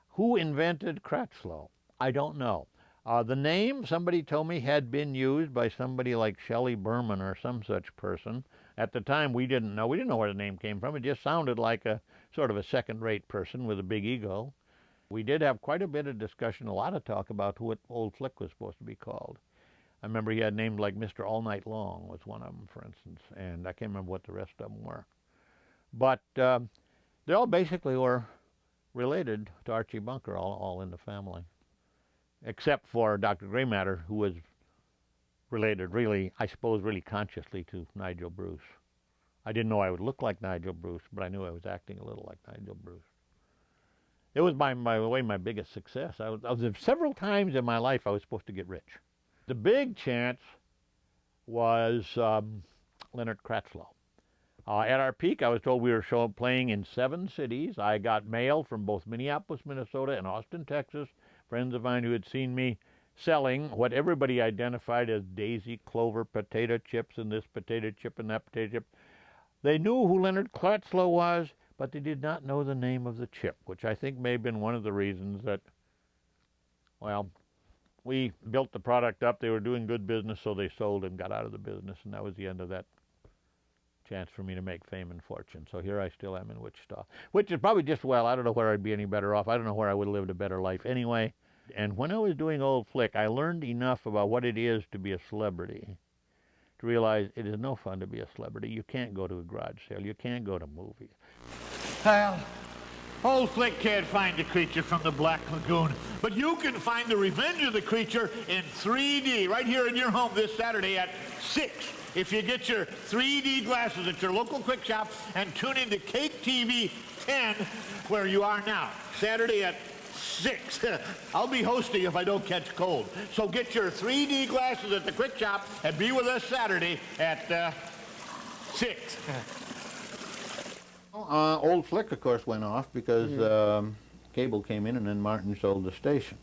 Who invented Kratslow? I don't know. The name, somebody told me, had been used by somebody like Shelley Berman or some such person. At the time, we didn't know. We didn't know where the name came from. It just sounded like a sort of a second-rate person with a big ego. We did have quite a bit of discussion, a lot of talk about who Old Flick was supposed to be called. I remember he had names like Mr. All Night Long was one of them, for instance, and I can't remember what the rest of them were. But they all basically were related to Archie Bunker, all in the family, except for Dr. Gray Matter, who was related really, I suppose, really consciously to Nigel Bruce. I didn't know I would look like Nigel Bruce, but I knew I was acting a little like Nigel Bruce. It was by way my biggest success. I was several times in my life I was supposed to get rich. The big chance was Leonard Kratslow. At our peak, I was told we were playing in 7 cities. I got mail from both Minneapolis, Minnesota, and Austin, Texas, friends of mine who had seen me selling what everybody identified as daisy, clover, potato chips, and this potato chip and that potato chip. They knew who Leonard Kratslow was, but they did not know the name of the chip, which I think may have been one of the reasons that, well, we built the product up. They were doing good business, so they sold and got out of the business, and that was the end of that chance for me to make fame and fortune. So here I still am in Wichita, which is probably just, well, I don't know where I'd be any better off. I don't know where I would have lived a better life anyway. And when I was doing Old Flick, I learned enough about what it is to be a celebrity to realize it is no fun to be a celebrity. You can't go to a garage sale. You can't go to movies. Well, Old Flick can't find the creature from the Black Lagoon, but you can find the revenge of the creature in 3D right here in your home this Saturday at 6. If you get your 3D glasses at your local quick shop and tune into Cake TV 10 where you are now, Saturday at 6. I'll be hosting if I don't catch cold. So get your 3D glasses at the quick shop and be with us Saturday at 6. Old Flick, of course, went off because cable came in and then Martin sold the station.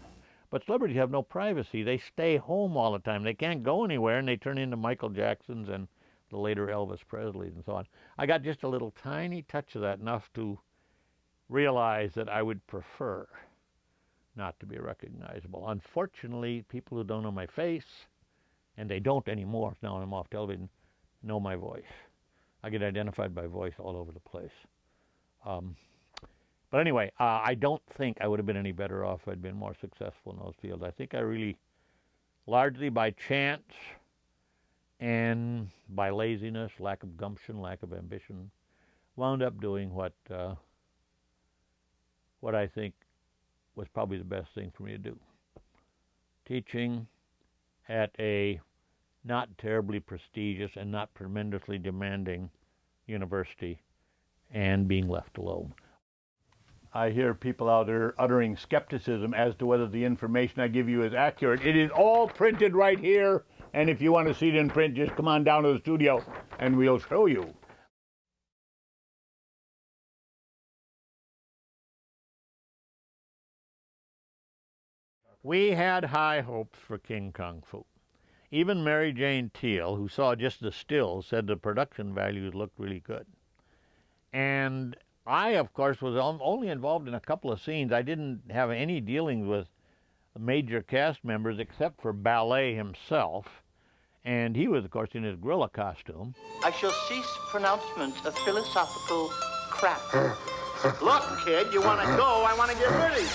But celebrities have no privacy. They stay home all the time. They can't go anywhere, and they turn into Michael Jacksons and the later Elvis Presleys and so on. I got just a little tiny touch of that, enough to realize that I would prefer not to be recognizable. Unfortunately, people who don't know my face, and they don't anymore now I'm off television, know my voice. I get identified by voice all over the place. But anyway, I don't think I would have been any better off if I'd been more successful in those fields. I think I really, largely by chance and by laziness, lack of gumption, lack of ambition, wound up doing what I think was probably the best thing for me to do. Teaching at a not terribly prestigious and not tremendously demanding university and being left alone. I hear people out there uttering skepticism as to whether the information I give you is accurate. It is all printed right here, and if you want to see it in print, just come on down to the studio and we'll show you. We had high hopes for King Kung Fu. Even Mary Jane Teal, who saw just the stills, said the production values looked really good. And I, of course, was only involved in a couple of scenes. I didn't have any dealings with major cast members except for Ballet himself. And he was, of course, in his gorilla costume. I shall cease pronouncement of philosophical crap. Look, kid, you want to go, I want to get rid of you.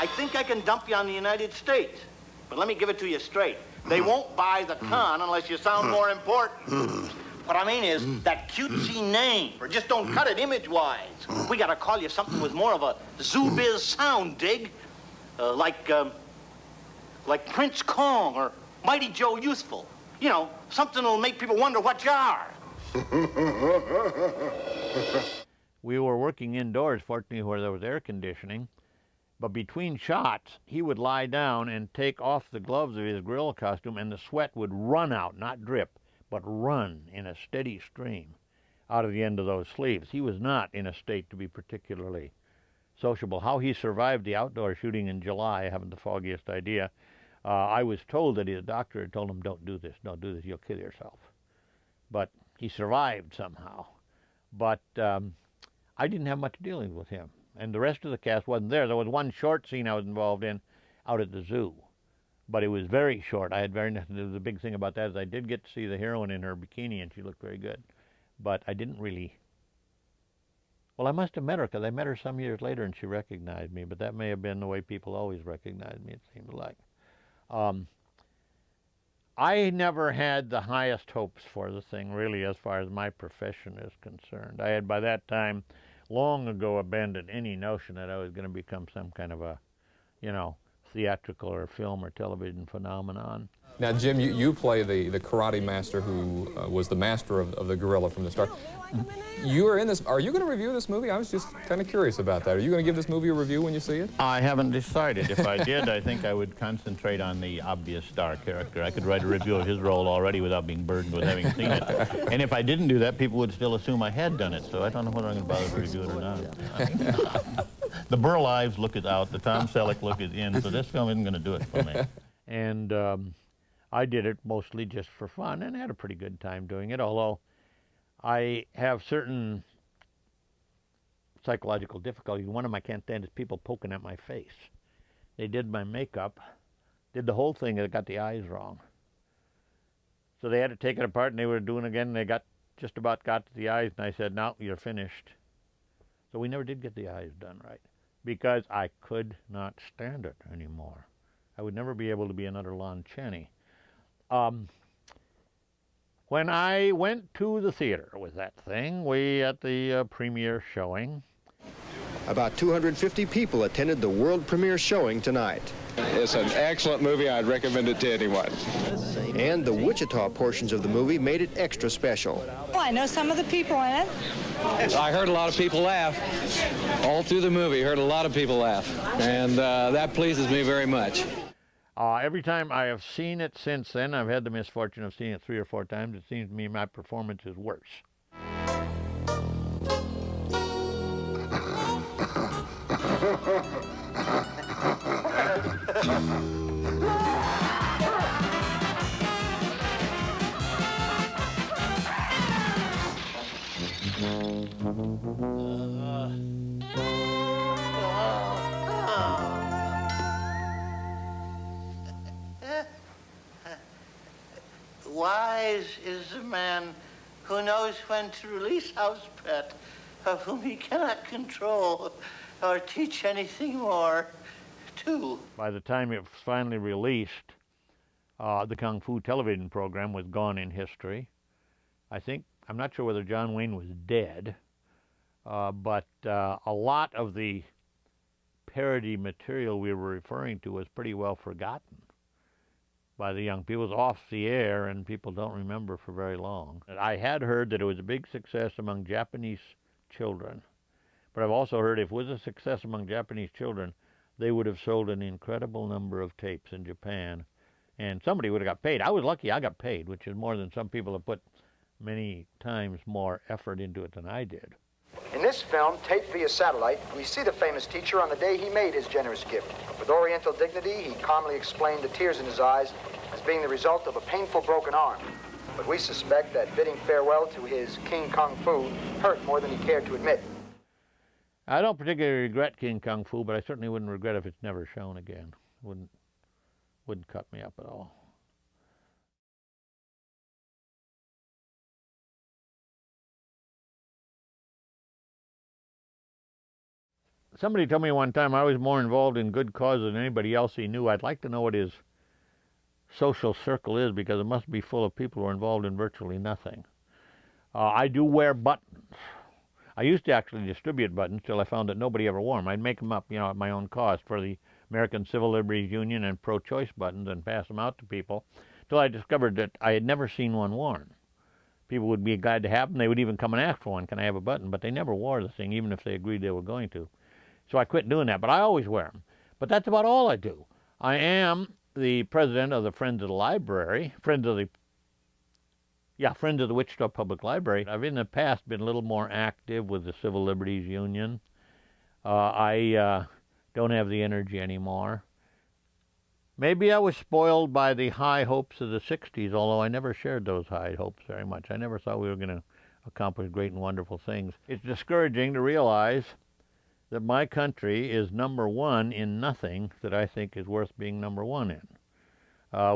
I think I can dump you on the United States. But let me give it to you straight. They won't buy the con unless you sound more important. What I mean is that cutesy name, or just don't cut it image-wise. We gotta call you something with more of a zoo-biz sound, dig? Like Prince Kong or Mighty Joe Youthful. You know, something that'll make people wonder what you are. We were working indoors, fortunately, where there was air conditioning. But between shots, he would lie down and take off the gloves of his gorilla costume, and the sweat would run out, not drip, but run in a steady stream out of the end of those sleeves. He was not in a state to be particularly sociable. How he survived the outdoor shooting in July, I haven't the foggiest idea. I was told that his doctor had told him, don't do this, you'll kill yourself. But he survived somehow. But I didn't have much dealings with him. And the rest of the cast wasn't there. There was one short scene I was involved in out at the zoo. But it was very short. I had very nothing to do. The big thing about that is I did get to see the heroine in her bikini, and she looked very good. But I didn't really... Well, I must have met her, because I met her some years later, and she recognized me. But that may have been the way people always recognized me, it seemed like. I never had the highest hopes for the thing, really, as far as my profession is concerned. I had, by that time, long ago abandoned any notion that I was going to become some kind of a, theatrical or film or television phenomenon. Now, Jim, you play the karate master who was the master of the gorilla from the start. You are in this. Are you going to review this movie? I was just kind of curious about that. Are you going to give this movie a review when you see it? I haven't decided. If I did, I think I would concentrate on the obvious star character. I could write a review of his role already without being burdened with having seen it. And if I didn't do that, people would still assume I had done it. So I don't know whether I'm going to bother to review it or not. The Burl Ives look is out. The Tom Selleck look is in. So this film isn't going to do it for me. And I did it mostly just for fun and had a pretty good time doing it, although I have certain psychological difficulties. One of them I can't stand is people poking at my face. They did my makeup, did the whole thing, and got the eyes wrong. So they had to take it apart, and they were doing it again, and they just about got to the eyes, and I said, no, you're finished. So we never did get the eyes done right, because I could not stand it anymore. I would never be able to be another Lon Chaney. When I went to the theater with that thing, at the premiere showing. About 250 people attended the world premiere showing tonight. It's an excellent movie. I'd recommend it to anyone. And the Wichita portions of the movie made it extra special. Well, I know some of the people in it. I heard a lot of people laugh. All through the movie, heard a lot of people laugh. And that pleases me very much. Every time I have seen it since then, I've had the misfortune of seeing it 3 or 4 times, it seems to me my performance is worse. Wise is the man who knows when to release house pet, of whom he cannot control or teach anything more to. By the time it was finally released, the Kung Fu television program was gone in history. I'm not sure whether John Wayne was dead, but a lot of the parody material we were referring to was pretty well forgotten by the young people. It was off the air, and people don't remember for very long. I had heard that it was a big success among Japanese children, but I've also heard if it was a success among Japanese children, they would have sold an incredible number of tapes in Japan, and somebody would have got paid. I was lucky I got paid, which is more than some people have put many times more effort into it than I did. In this film, taped via satellite, we see the famous teacher on the day he made his generous gift. With oriental dignity, he calmly explained the tears in his eyes as being the result of a painful broken arm. But we suspect that bidding farewell to his King Kung Fu hurt more than he cared to admit. I don't particularly regret King Kung Fu, but I certainly wouldn't regret if it's never shown again. Wouldn't cut me up at all. Somebody told me one time I was more involved in good causes than anybody else he knew. I'd like to know what his social circle is, because it must be full of people who are involved in virtually nothing. I do wear buttons. I used to actually distribute buttons till I found that nobody ever wore them. I'd make them up, at my own cost for the American Civil Liberties Union and pro-choice buttons and pass them out to people till I discovered that I had never seen one worn. People would be glad to have them. They would even come and ask for one, can I have a button? But they never wore the thing, even if they agreed they were going to. So I quit doing that, but I always wear them. But that's about all I do. I am the president of the Friends of the Library, Friends of the Wichita Public Library. I've in the past been a little more active with the Civil Liberties Union. I don't have the energy anymore. Maybe I was spoiled by the high hopes of the 60s, although I never shared those high hopes very much. I never thought we were going to accomplish great and wonderful things. It's discouraging to realize that my country is number one in nothing that I think is worth being number one in.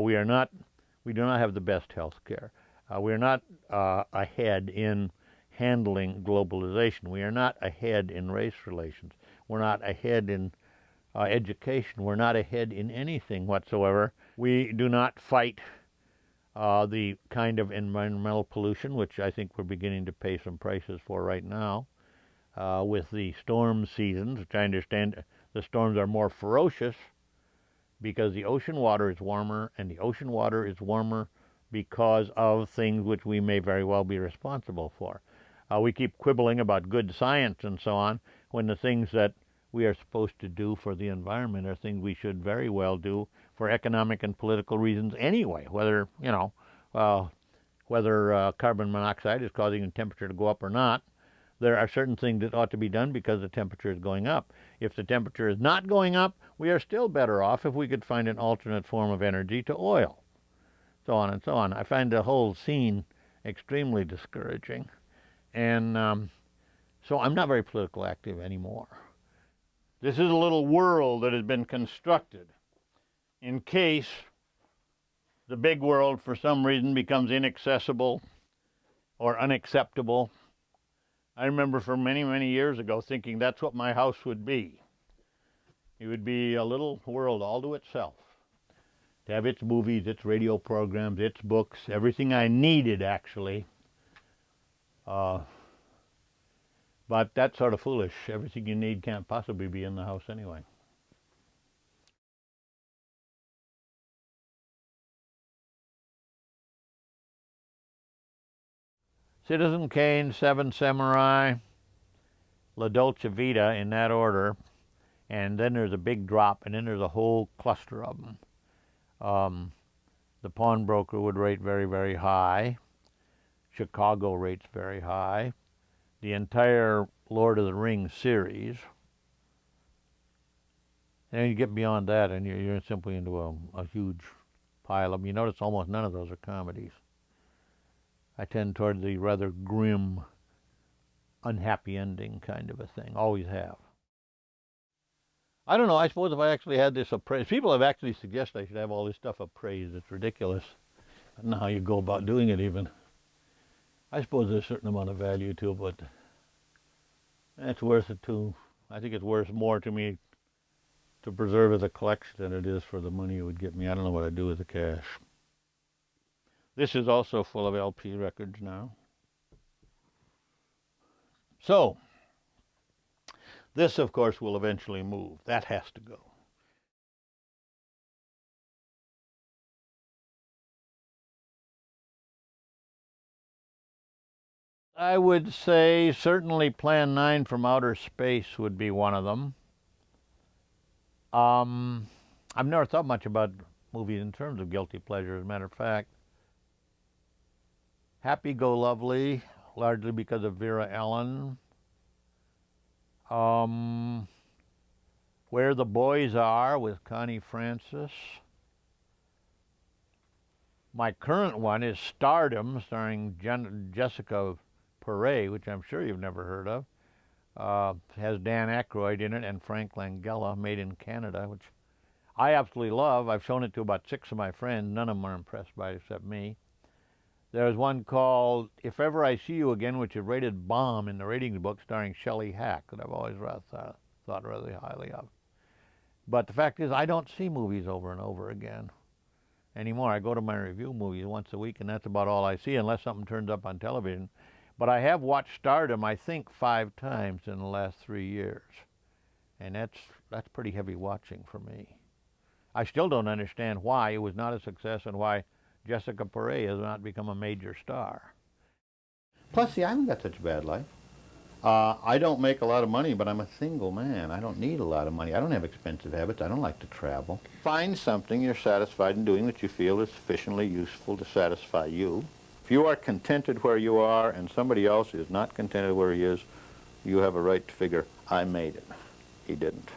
We do not have the best health care. We are not ahead in handling globalization. We are not ahead in race relations. We're not ahead in education. We're not ahead in anything whatsoever. We do not fight the kind of environmental pollution, which I think we're beginning to pay some prices for right now. With the storm seasons, which I understand the storms are more ferocious because the ocean water is warmer, and the ocean water is warmer because of things which we may very well be responsible for. We keep quibbling about good science and so on, when the things that we are supposed to do for the environment are things we should very well do for economic and political reasons anyway, whether, whether carbon monoxide is causing the temperature to go up or not. There are certain things that ought to be done because the temperature is going up. If the temperature is not going up, we are still better off if we could find an alternate form of energy to oil, so on and so on. I find the whole scene extremely discouraging, and so I'm not very politically active anymore. This is a little world that has been constructed in case the big world for some reason becomes inaccessible or unacceptable. I remember for many, many years ago thinking that's what my house would be. It would be a little world all to itself, to have its movies, its radio programs, its books, everything I needed, actually. But that's sort of foolish. Everything you need can't possibly be in the house anyway. Citizen Kane, Seven Samurai, La Dolce Vita, in that order, and then there's a big drop, and then there's a whole cluster of them. The Pawnbroker would rate very, very high. Chicago rates very high. The entire Lord of the Rings series. And you get beyond that, and you're simply into a huge pile of them. You notice almost none of those are comedies. I tend toward the rather grim, unhappy ending kind of a thing. Always have. I don't know. I suppose if I actually had this appraised, people have actually suggested I should have all this stuff appraised. It's ridiculous. I don't know how you go about doing it even. I suppose there's a certain amount of value to it, but it's worth it too. I think it's worth more to me to preserve as a collection than it is for the money it would get me. I don't know what I'd do with the cash. This is also full of LP records now. So, this, of course, will eventually move. That has to go. I would say certainly Plan 9 from Outer Space would be one of them. I've never thought much about movies in terms of guilty pleasure, as a matter of fact. Happy Go Lovely, largely because of Vera Ellen. Where the Boys Are with Connie Francis. My current one is Stardom, starring Jessica Paré, which I'm sure you've never heard of. Has Dan Aykroyd in it and Frank Langella, made in Canada, which I absolutely love. I've shown it to about 6 of my friends. None of them are impressed by it except me. There's one called If Ever I See You Again, which is rated bomb in the ratings book, starring Shelley Hack, that I've always thought rather highly of. But the fact is, I don't see movies over and over again anymore. I go to my review movies once a week, and that's about all I see, unless something turns up on television. But I have watched Stardom, I think, 5 times in the last 3 years. And that's pretty heavy watching for me. I still don't understand why it was not a success and why Jessica Paré has not become a major star. Plus, see, I haven't got such a bad life. I don't make a lot of money, but I'm a single man. I don't need a lot of money. I don't have expensive habits. I don't like to travel. Find something you're satisfied in doing that you feel is sufficiently useful to satisfy you. If you are contented where you are and somebody else is not contented where he is, you have a right to figure, I made it. He didn't.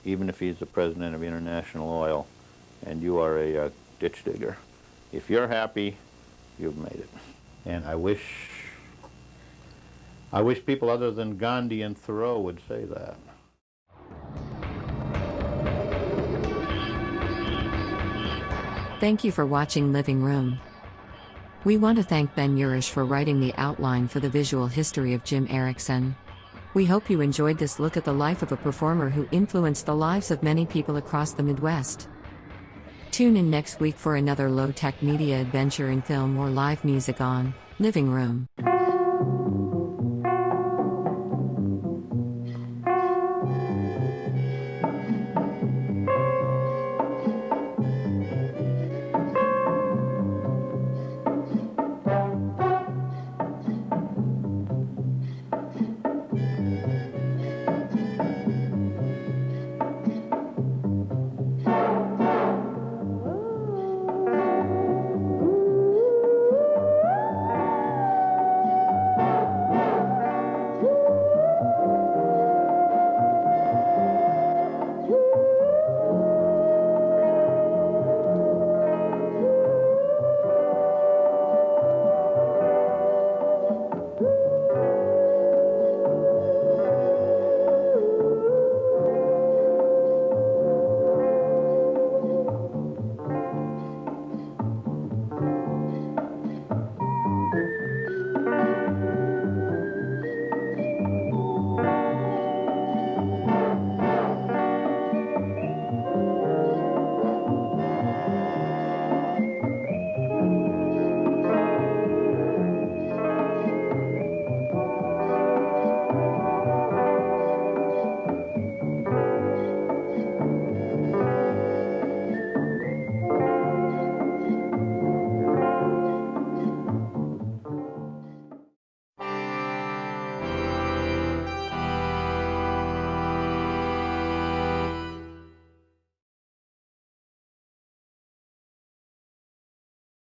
Even if he's the president of International Oil and you are a ditch digger. If you're happy, you've made it. And I wish people other than Gandhi and Thoreau would say that. Thank you for watching Living Room. We want to thank Ben Urish for writing the outline for the visual history of Jim Erickson. We hope you enjoyed this look at the life of a performer who influenced the lives of many people across the Midwest. Tune in next week for another low-tech media adventure in film or live music on Living Room.